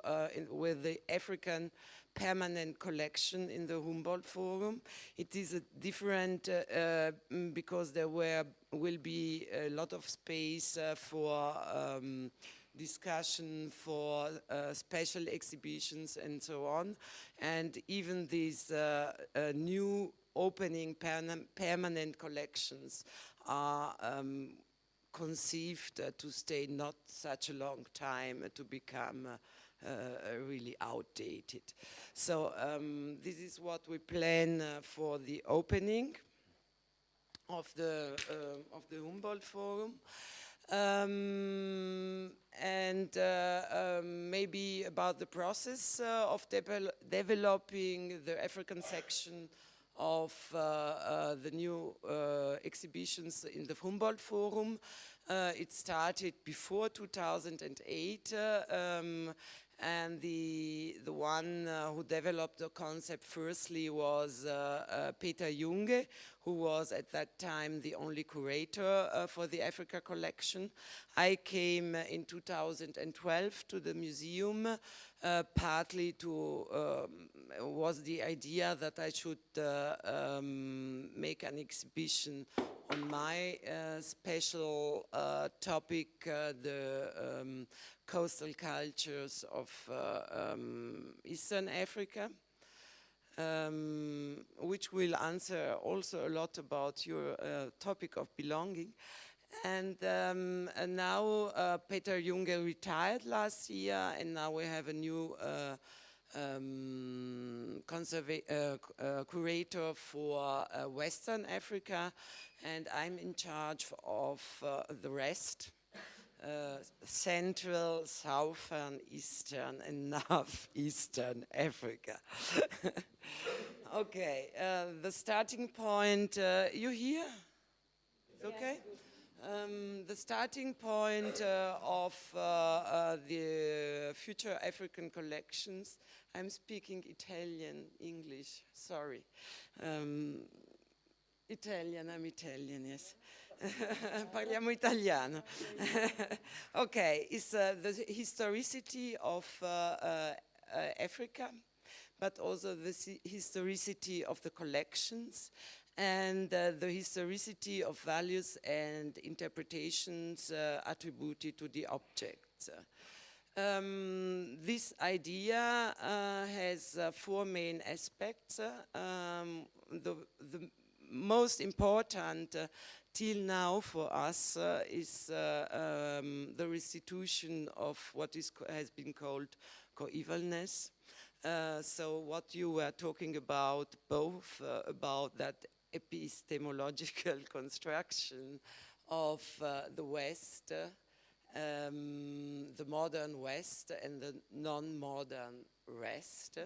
with the African permanent collection in the Humboldt Forum. It is a different because there will be a lot of space for discussion, for special exhibitions and so on. And even these new opening permanent collections are conceived to stay not such a long time, to become really outdated. So this is what we plan for the opening of the Humboldt Forum. And maybe about the process of developing the African section of the new exhibitions in the Humboldt Forum. It started before 2008, and the one who developed the concept firstly was Peter Junge, who was at that time the only curator for the Africa collection. I came in 2012 to the museum, partly to, was the idea that I should make an exhibition on my special topic, the coastal cultures of Eastern Africa, which will answer also a lot about your topic of belonging. And now Peter Junge retired last year, and now we have a new curator for Western Africa, and I'm in charge of the rest. Central, Southern, Eastern, and Northeastern Africa. Okay, the starting point, you here? Okay. The starting point of the future African collections, I'm speaking Italian, English, sorry. Italian, I'm Italian, yes. Parliamo italiano. Okay, it's the historicity of Africa, but also the historicity of the collections and the historicity of values and interpretations attributed to the objects. This idea has four main aspects. The most important till now for us is the restitution of what has been called coevalness. So what you were talking about, both about that epistemological construction of the West, the modern West and the non-modern West.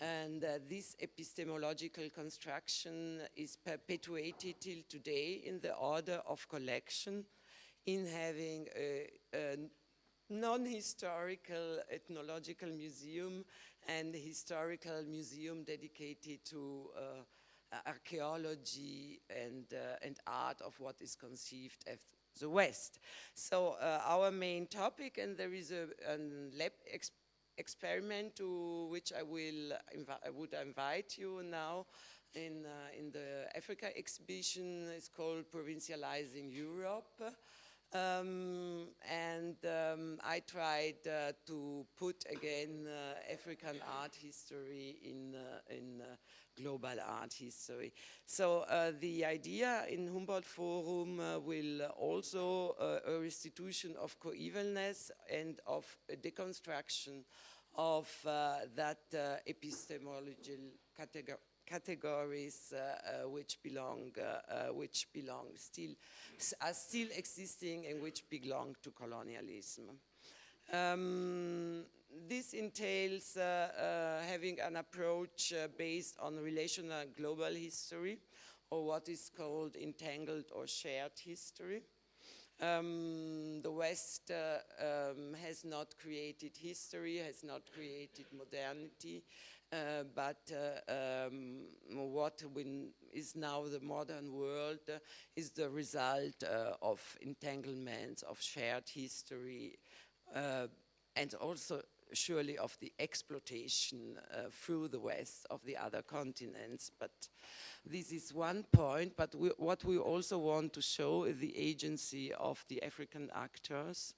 And this epistemological construction is perpetuated till today in the order of collection, in having a non-historical ethnological museum and a historical museum dedicated to archaeology and art of what is conceived as the West. So our main topic, and there is a lab experiment to which I would invite you now in the Africa exhibition. It's called Provincializing Europe. I tried to put again African art history in global art history. So the idea in Humboldt Forum will also a restitution of coevalness and of a deconstruction of that epistemological categories which are still existing and which belong to colonialism. This entails having an approach based on relational global history, or what is called entangled or shared history. The West has not created history, has not created modernity, but what is now the modern world is the result of entanglements, of shared history, and also surely of the exploitation through the West of the other continents. But this is one point, but what we also want to show is the agency of the African actors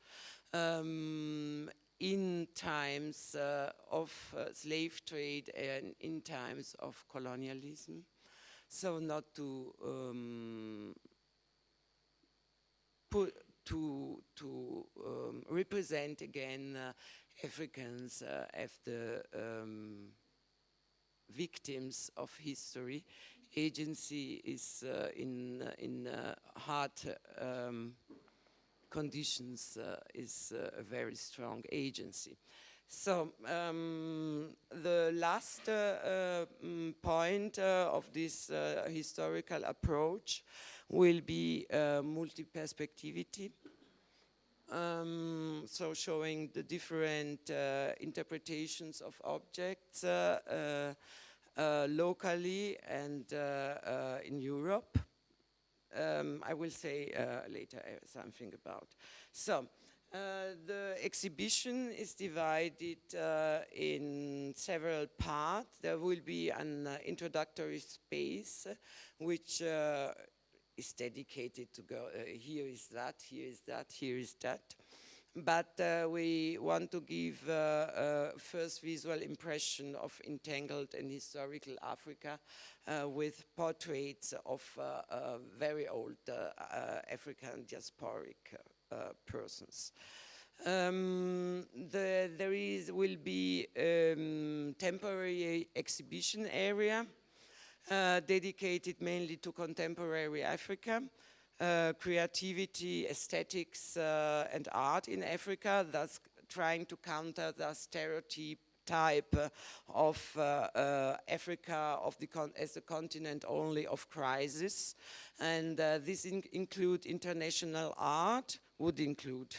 in times of slave trade and in times of colonialism. So not to represent again Africans as the victims of history. Agency is in hard conditions is a very strong agency. So the last point of this historical approach will be multi-perspectivity. So showing the different interpretations of objects locally and in Europe. I will say later something about. So the exhibition is divided in several parts. There will be an introductory space which is dedicated to go, here is that, here is that, here is that. But we want to give a first visual impression of entangled and historical Africa with portraits of very old African diasporic persons. Will be temporary exhibition area dedicated mainly to contemporary Africa. Creativity, aesthetics, and art in Africa, thus trying to counter the stereotype of Africa as a continent only of crisis. And this include international art, would include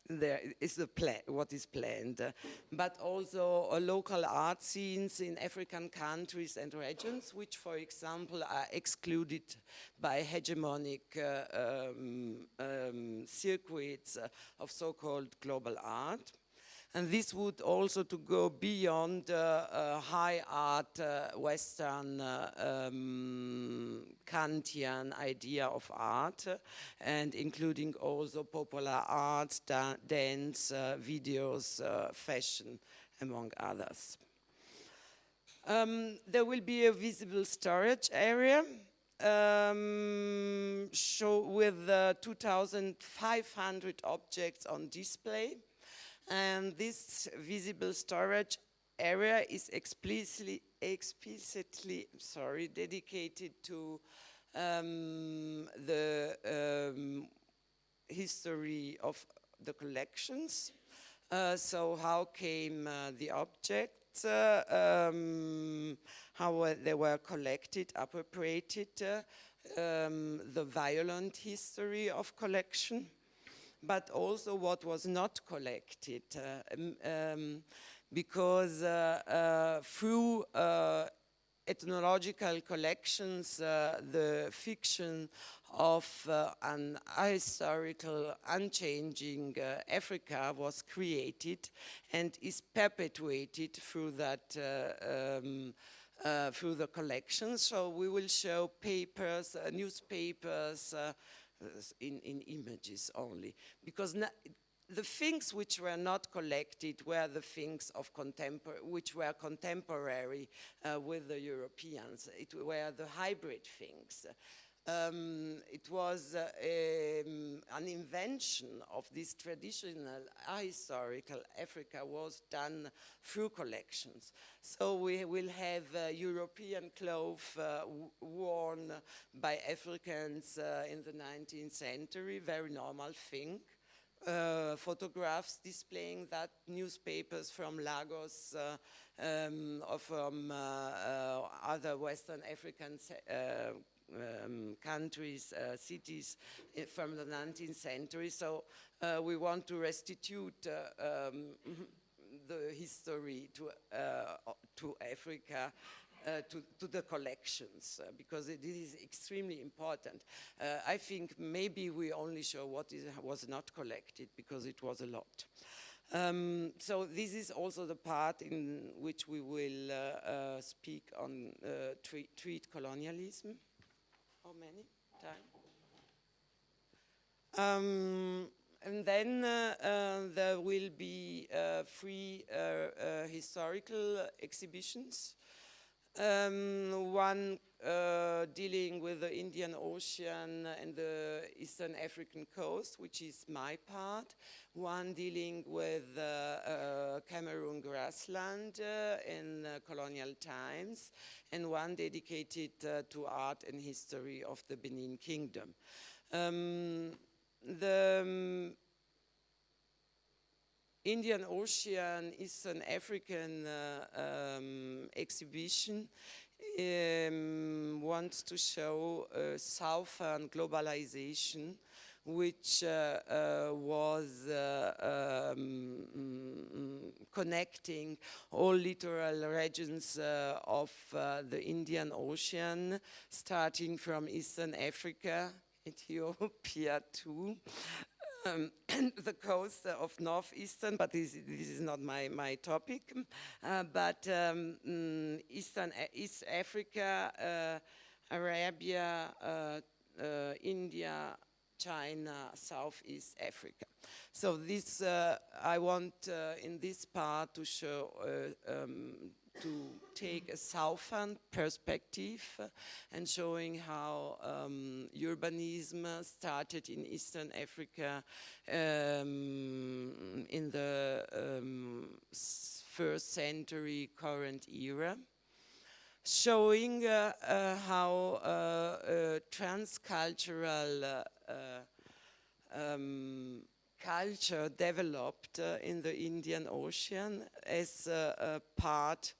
there is the plan, what is planned, but also local art scenes in African countries and regions, which, for example, are excluded by hegemonic circuits of so-called global art. And this would also to go beyond high art, Western Kantian idea of art, and including also popular art, dance, videos, fashion, among others. There will be a visible storage area with 2,500 objects on display. And this visible storage area is explicitly dedicated to the history of the collections. So how came the objects, how they were collected, appropriated, the violent history of collection, but also what was not collected, because through ethnological collections, the fiction of an ahistorical, unchanging Africa was created and is perpetuated through that, through the collections. So we will show papers, newspapers, in images only, because the things which were not collected were the things of which were contemporary with the Europeans. It were the hybrid things. it was an invention of this traditional ahistorical Africa was done through collections. So we will have European clothes worn by Africans in the 19th century, very normal thing. Photographs displaying that, newspapers from Lagos or from other Western African countries, cities from the 19th century. So we want to restitute the history to Africa, to the collections, because it is extremely important. I think maybe we only show what was not collected, because it was a lot. So this is also the part in which we will speak on treat colonialism. How many time? And then there will be 3 historical exhibitions. One dealing with the Indian Ocean and the Eastern African coast, which is my part. One dealing with Cameroon grassland in colonial times, and one dedicated to art and history of the Benin Kingdom. The Indian Ocean Eastern African exhibition wants to show southern globalization, which was connecting all littoral regions of the Indian Ocean, starting from Eastern Africa, Ethiopia too, the coast of northeastern, but this is not my topic. But East Africa, Arabia, India, China, Southeast Africa. So this, I want in this part to show, to take a southern perspective and showing how urbanism started in Eastern Africa in the 1st century current era, showing how transcultural culture developed in the Indian Ocean as a part,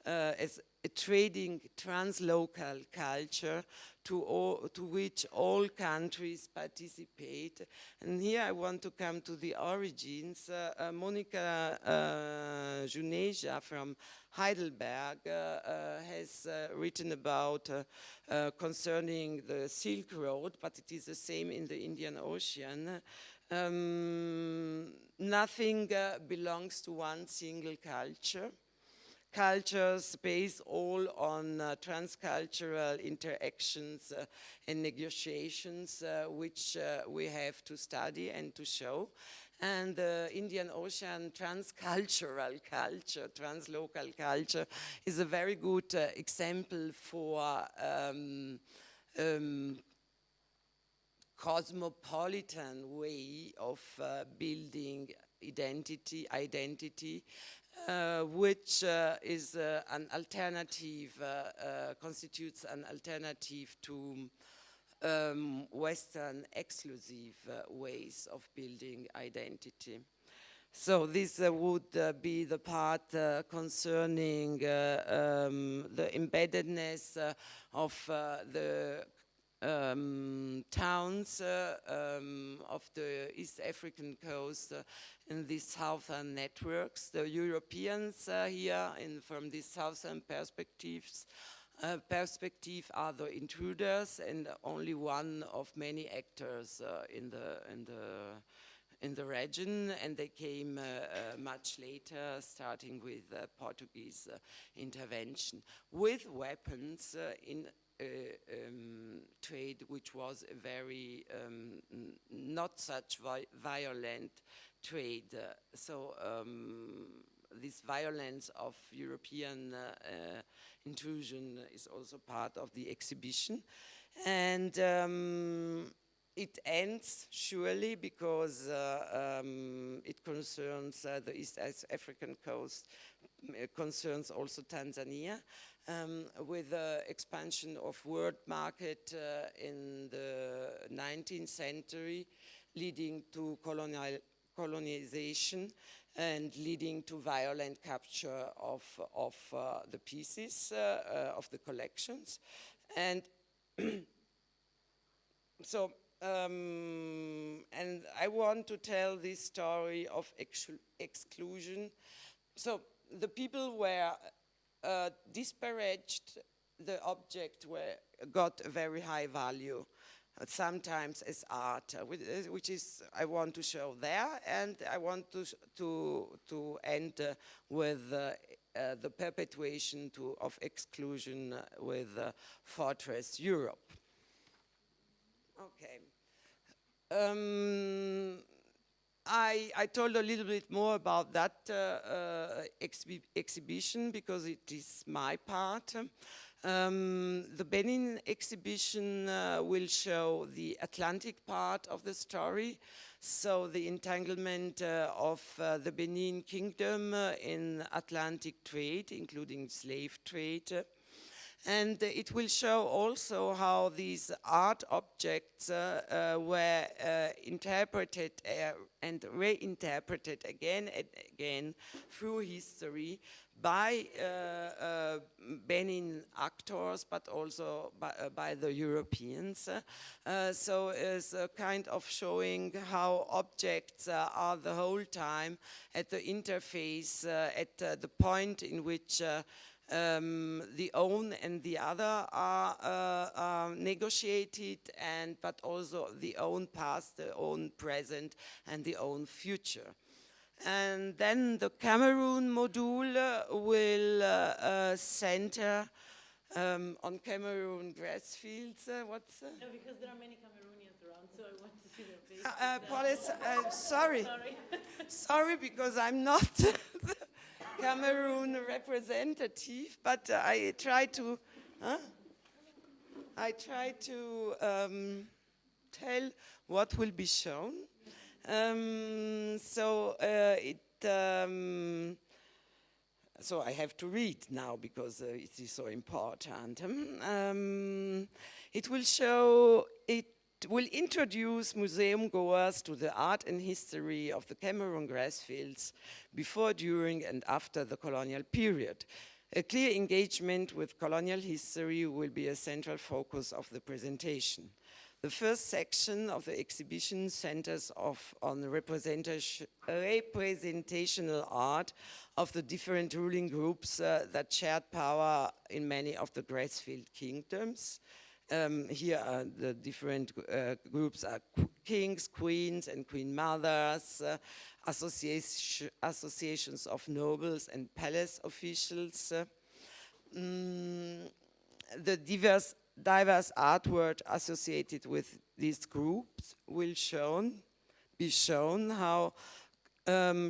as a trading translocal culture to which all countries participate. And here I want to come to the origins. Monica Juneja from Heidelberg has written about concerning the Silk Road, but it is the same in the Indian Ocean. Nothing belongs to one single culture. Cultures based all on transcultural interactions and negotiations, which we have to study and to show. And the Indian Ocean transcultural culture, translocal culture, is a very good example for cosmopolitan way of building identity, which is an alternative, constitutes an alternative to Western exclusive ways of building identity. So this would be the part concerning the embeddedness of the towns of the East African coast in these southern networks. The Europeans here, from these southern perspective are the intruders and only one of many actors in the region, and they came much later, starting with Portuguese intervention with weapons in trade, which was a very not such violent trade. So this violence of European intrusion is also part of the exhibition. And it ends surely because it concerns the East African coast, concerns also Tanzania, with the expansion of world market in the 19th century, leading to colonization and leading to violent capture of the pieces of the collections. And so, and I want to tell this story of exclusion. So the people were disparaged, the object got a very high value, sometimes as art, which is I want to show there, and I want to end with the perpetuation of exclusion with Fortress Europe. Okay. I told a little bit more about that exhibition because it is my part. The Benin exhibition will show the Atlantic part of the story, so the entanglement of the Benin kingdom in Atlantic trade, including slave trade. And it will show also how these art objects were interpreted and reinterpreted again and again through history by Benin actors, but also by the Europeans. So it's a kind of showing how objects are the whole time at the interface, at the point in which the own and the other are negotiated, but also the own past, the own present, and the own future. And then the Cameroon module will center on Cameroon grass fields. What's No, because there are many Cameroonians around, so I want to see their faces. Sorry. Sorry, because I'm not Cameroon representative, but I try to tell what will be shown. So I have to read now because it is so important. It will introduce museum goers to the art and history of the Cameroon grassfields before, during, and after the colonial period. A clear engagement with colonial history will be a central focus of the presentation. The first section of the exhibition centers on the representational art of the different ruling groups that shared power in many of the grassfield kingdoms. Here are the different groups are kings, queens, and queen mothers, associations of nobles and palace officials. The diverse artwork associated with these groups will be shown how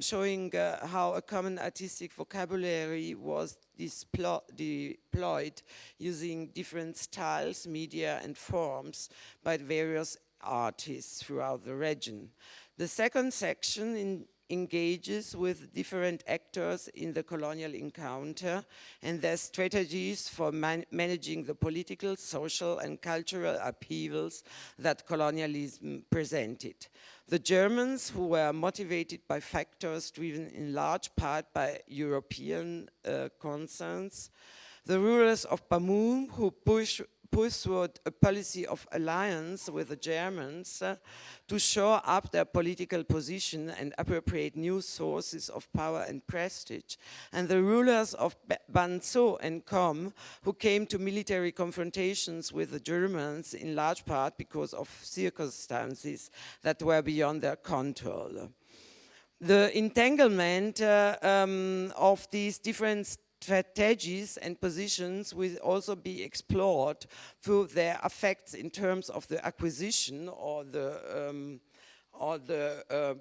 showing how a common artistic vocabulary was deployed using different styles, media, and forms by various artists throughout the region. The second section engages with different actors in the colonial encounter and their strategies for managing the political, social, and cultural upheavals that colonialism presented. The Germans, who were motivated by factors driven in large part by European concerns. The rulers of Bamum, who pursued a policy of alliance with the Germans to shore up their political position and appropriate new sources of power and prestige. And the rulers of Mansour and Com, who came to military confrontations with the Germans in large part because of circumstances that were beyond their control. The entanglement of these different strategies and positions will also be explored through their effects in terms of the acquisition or the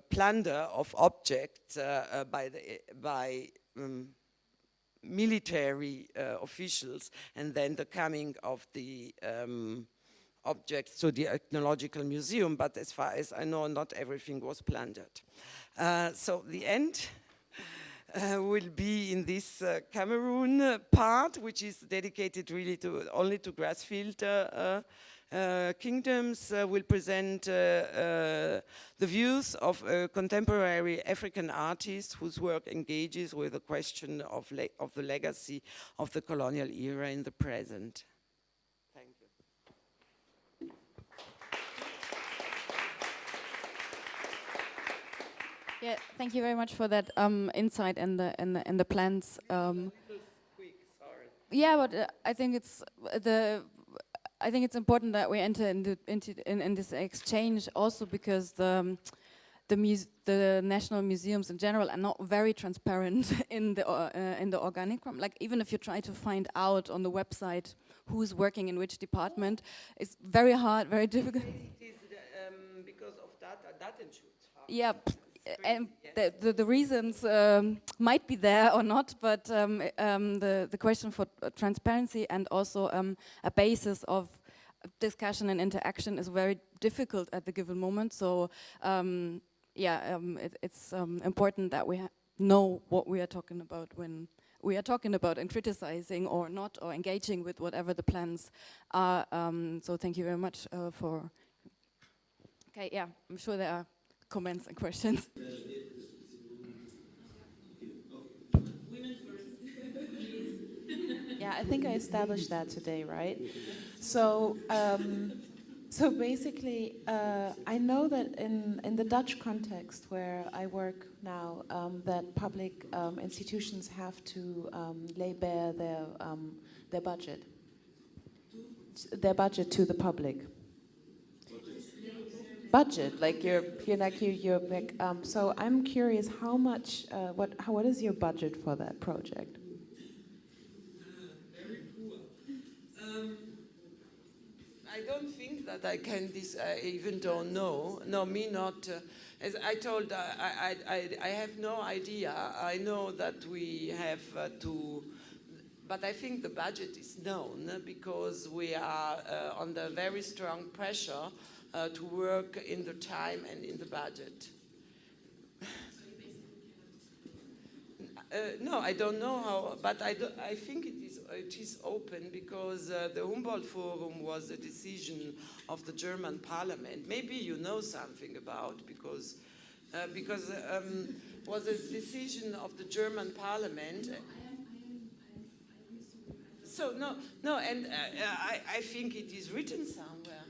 plunder of objects by military officials, and then the coming of the objects to the Ethnological Museum, but as far as I know, not everything was plundered. So the end will be in this Cameroon part, which is dedicated really to only to grassfield kingdoms. Will present the views of a contemporary African artist whose work engages with the question of the legacy of the colonial era in the present. Thank you. Yeah, thank you very much for that insight and the plans. Yeah, but I think it's important that we enter in this exchange also because the national museums in general are not very transparent in the organigram. Like even if you try to find out on the website who's working in which department, it's very hard, very difficult. It is because of data shoots. Yeah. And the reasons might be there or not, but the question for transparency and also a basis of discussion and interaction is very difficult at the given moment. So it's important that we know what we are talking about when we are talking about and criticizing or not, or engaging with whatever the plans are. So thank you very much for. Okay, yeah, I'm sure there are comments and questions. Yeah, I think I established that today, right? So, so basically, I know that in the Dutch context where I work now, that public institutions have to lay bare their budget to the public. Budget, like so I'm curious how much, what is your budget for that project? Very poor. I don't think that I can, I even don't know. No, me not. As I told, I have no idea. I know that we have to, but I think the budget is known because we are under very strong pressure to work in the time and in the budget. No, I don't know how, but I think it is open because the Humboldt Forum was a decision of the German parliament. Maybe you know something about because was a decision of the German parliament. So no, and I think it is written somewhere.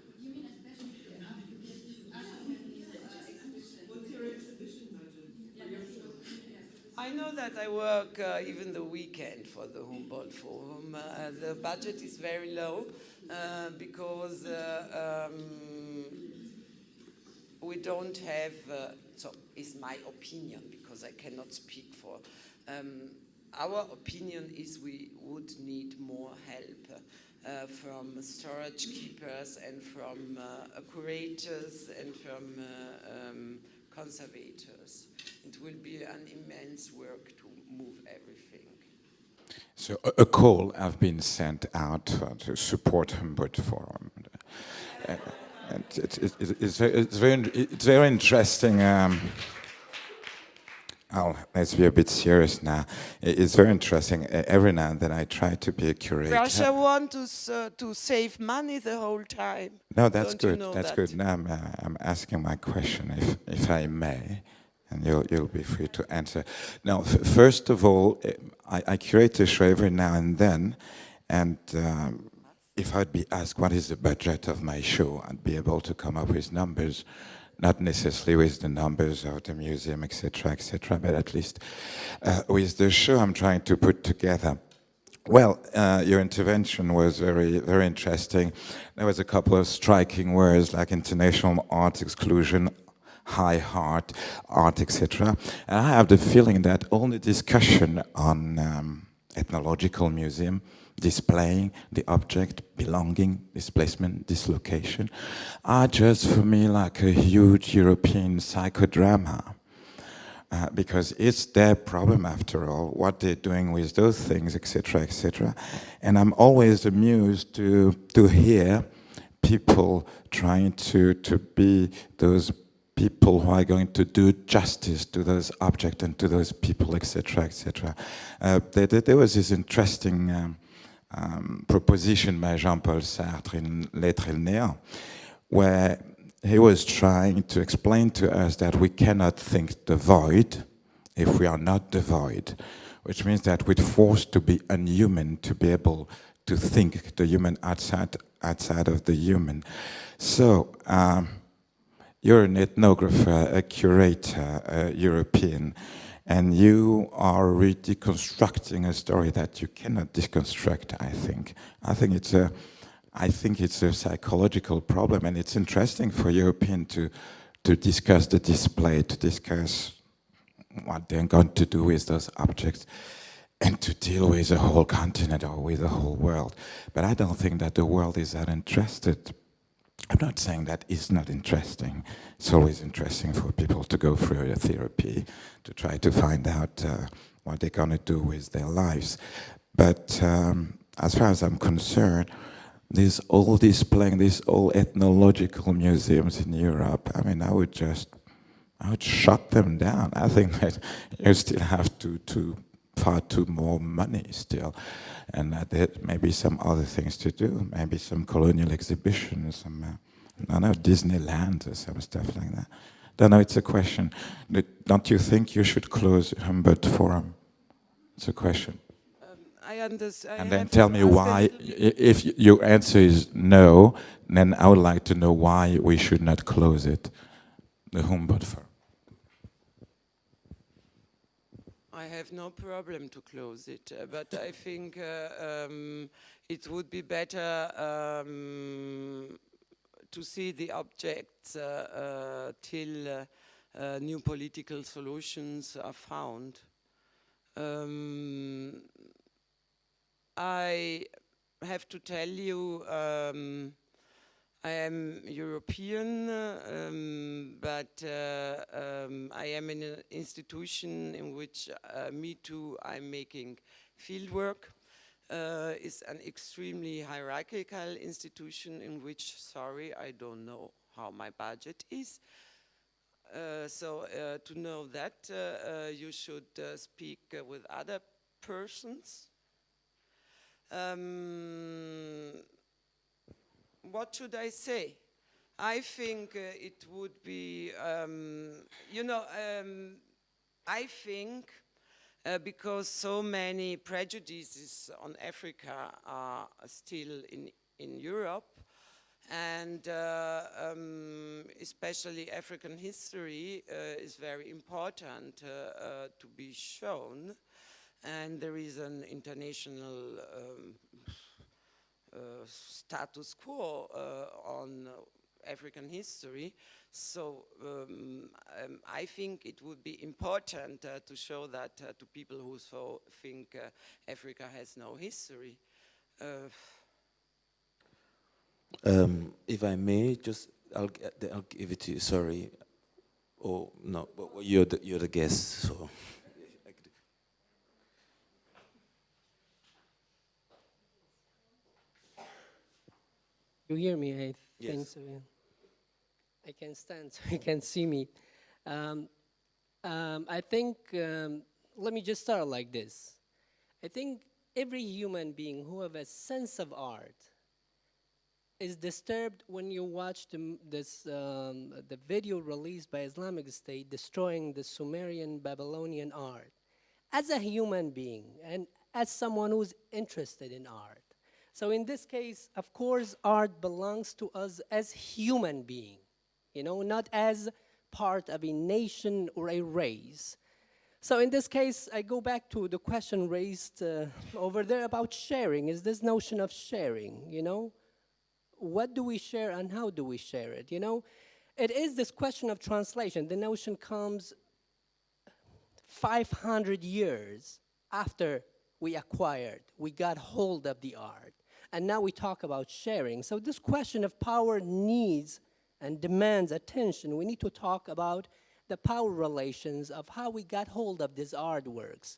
I know that I work even the weekend for the Humboldt Forum. The budget is very low because we don't have, so is my opinion because I cannot speak for, our opinion is we would need more help from storage keepers and from curators and from conservators. It will be an immense work to move everything. So a call has been sent out to support Humboldt Forum. And it's very interesting. Let's be a bit serious now. It's very interesting. Every now and then I try to be a curator. Russia wants to save money the whole time. No, that's Don't good. you know That's that? good. Now I'm asking my question, if I may, and you'll be free to answer. Now, first of all, I curate a show every now and then, and if I'd be asked what is the budget of my show, I'd be able to come up with numbers. Not necessarily with the numbers of the museum, etc., but at least with the show I'm trying to put together. Well, your intervention was very, very interesting. There was a couple of striking words like international art exclusion, high art, etc. And I have the feeling that all the discussion on ethnological museum, displaying the object, belonging, displacement, dislocation, are just for me like a huge European psychodrama. Because it's their problem after all, what they're doing with those things, etc., etc. And I'm always amused to hear people trying to be those people who are going to do justice to those objects and to those people, etc., etc. There was this interesting proposition by Jean-Paul Sartre in L'être et le néant, where he was trying to explain to us that we cannot think the void if we are not the void, which means that we're forced to be unhuman to be able to think the human outside of the human. So, you're an ethnographer, a curator, a European, and you are really deconstructing a story that you cannot deconstruct, I think. I think it's a psychological problem, and it's interesting for Europeans to discuss the display, to discuss what they're going to do with those objects, and to deal with the whole continent or with the whole world. But I don't think that the world is that interested. I'm not saying that it's not interesting. It's always interesting for people to go through a therapy, to try to find out what they're going to do with their lives. But as far as I'm concerned, these all displaying these all ethnological museums in Europe, I mean, I would shut them down. I think that you still have far too more money still, and that there may be some other things to do, maybe some colonial exhibitions, some, I don't know, Disneyland or some stuff like that. Don't know, it's a question. Don't you think you should close Humboldt Forum? It's a question. I understand. And then tell me why, if your answer is no, then I would like to know why we should not close it, the Humboldt Forum. I have no problem to close it, but I think it would be better to see the objects till new political solutions are found. I have to tell you, I am European, but I am in an institution in which me too, I'm making fieldwork. It's an extremely hierarchical institution in which, sorry, I don't know how my budget is. So to know that, you should speak with other persons. What should I say? I think it would be, I think because so many prejudices on Africa are still in Europe, and especially African history is very important to be shown, and there is an international status quo on African history. So I think it would be important to show that to people who think Africa has no history. If I may, just I'll give it to you. Sorry, or no, but you're the guest, so. You hear me? I think yes. so. Yeah. I can stand, so you can see me. I think. Let me just start like this. I think every human being who has a sense of art is disturbed when you watch the video released by Islamic State destroying the Sumerian Babylonian art. As a human being and as someone who's interested in art. So in this case, of course, art belongs to us as human beings, not as part of a nation or a race. So in this case, I go back to the question raised over there about sharing, is this notion of sharing, What do we share and how do we share it, It is this question of translation. The notion comes 500 years after we got hold of the art. And now we talk about sharing. So this question of power needs and demands attention. We need to talk about the power relations of how we got hold of these artworks.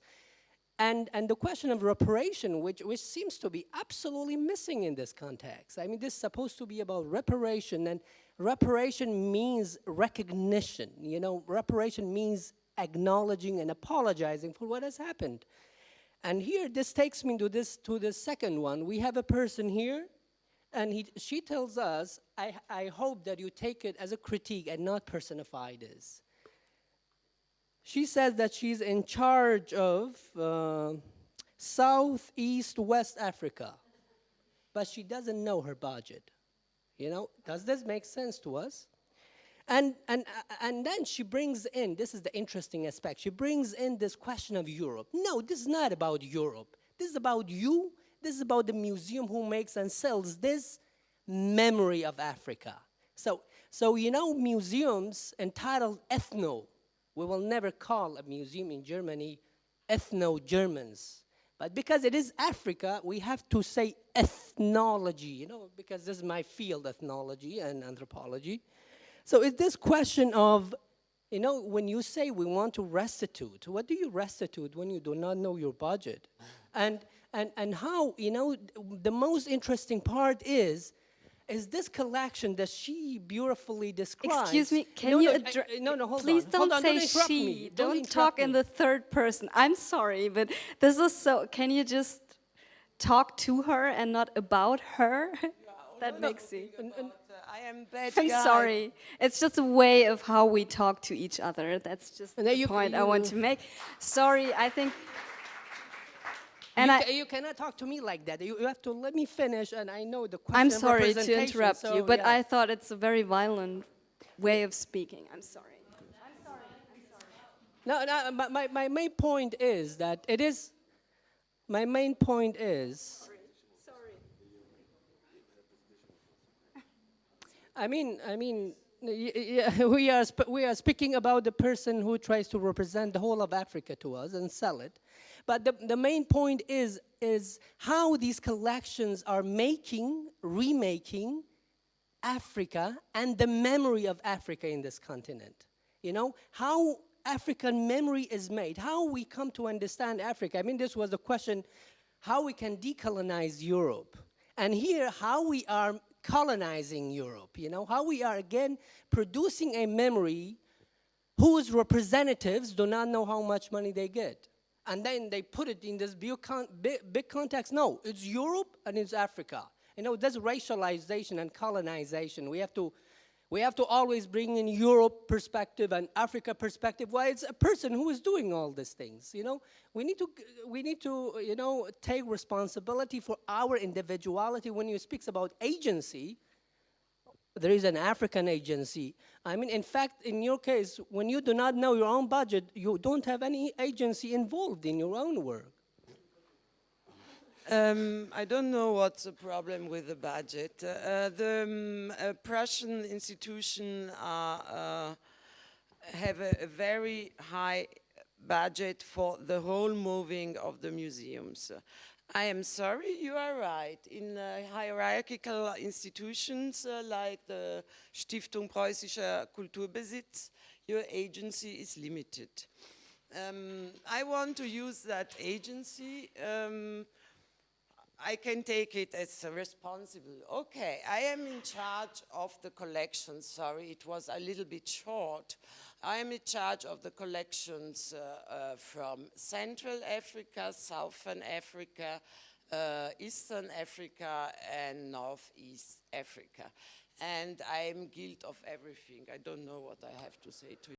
And the question of reparation, which seems to be absolutely missing in this context. I mean, this is supposed to be about reparation, and reparation means recognition. You know, reparation means acknowledging and apologizing for what has happened. And here, this takes me to the second one. We have a person here, and she tells us, I hope that you take it as a critique and not personify this. She says that she's in charge of Southeast West Africa, but she doesn't know her budget. You know, does this make sense to us? And then she brings in, this is the interesting aspect, she brings in this question of Europe. No, this is not about Europe. This is about you. This is about the museum who makes and sells this memory of Africa. So you know, museums entitled ethno, we will never call a museum in Germany ethno-Germans. But because it is Africa, we have to say ethnology, you know, because this is my field, ethnology and anthropology. So it's this question of, you know, when you say we want to restitute, what do you restitute when you do not know your budget? And how, you know, the most interesting part is this collection that she beautifully describes. Excuse me, can you hold please on. don't Hold on, say interrupt she. me. Don't talk in the third person. I'm sorry, but this is so, can you just talk to her and not about her? That makes me. I am bad I'm guy. sorry. It's just a way of how we talk to each other. That's just the point I want to make. Sorry, I think. And you cannot talk to me like that. You have to let me finish, and I know the question. I'm sorry to representation, interrupt so you, but yeah. I thought it's a very violent way of speaking. I'm sorry. No, my main point is that it is. My main point is. Sorry. I mean, yeah, we are speaking about the person who tries to represent the whole of Africa to us and sell it. But the main point is how these collections are remaking Africa and the memory of Africa in this continent. You know, how African memory is made, how we come to understand Africa. I mean, this was the question, how we can decolonize Europe. And here, how we are colonizing Europe, you know, how we are again producing a memory whose representatives do not know how much money they get. And then they put it in this big context. No, it's Europe and it's Africa. You know, there's racialization and colonization. We have to always bring in Europe perspective and Africa perspective. Why it's a person who is doing all these things. You know, we need to you know, take responsibility for our individuality. When you speak about agency, there is an African agency. I mean, in fact, in your case, when you do not know your own budget, you don't have any agency involved in your own work. I don't know what's the problem with the budget. The Prussian institutions have a very high budget for the whole moving of the museums. I am sorry, you are right. In hierarchical institutions like the Stiftung Preußischer Kulturbesitz, your agency is limited. I want to use that agency. I can take it as responsible. Okay, I am in charge of the collections. Sorry, it was a little bit short. I am in charge of the collections from Central Africa, Southern Africa, Eastern Africa, and Northeast Africa. And I am guilty of everything. I don't know what I have to say to you.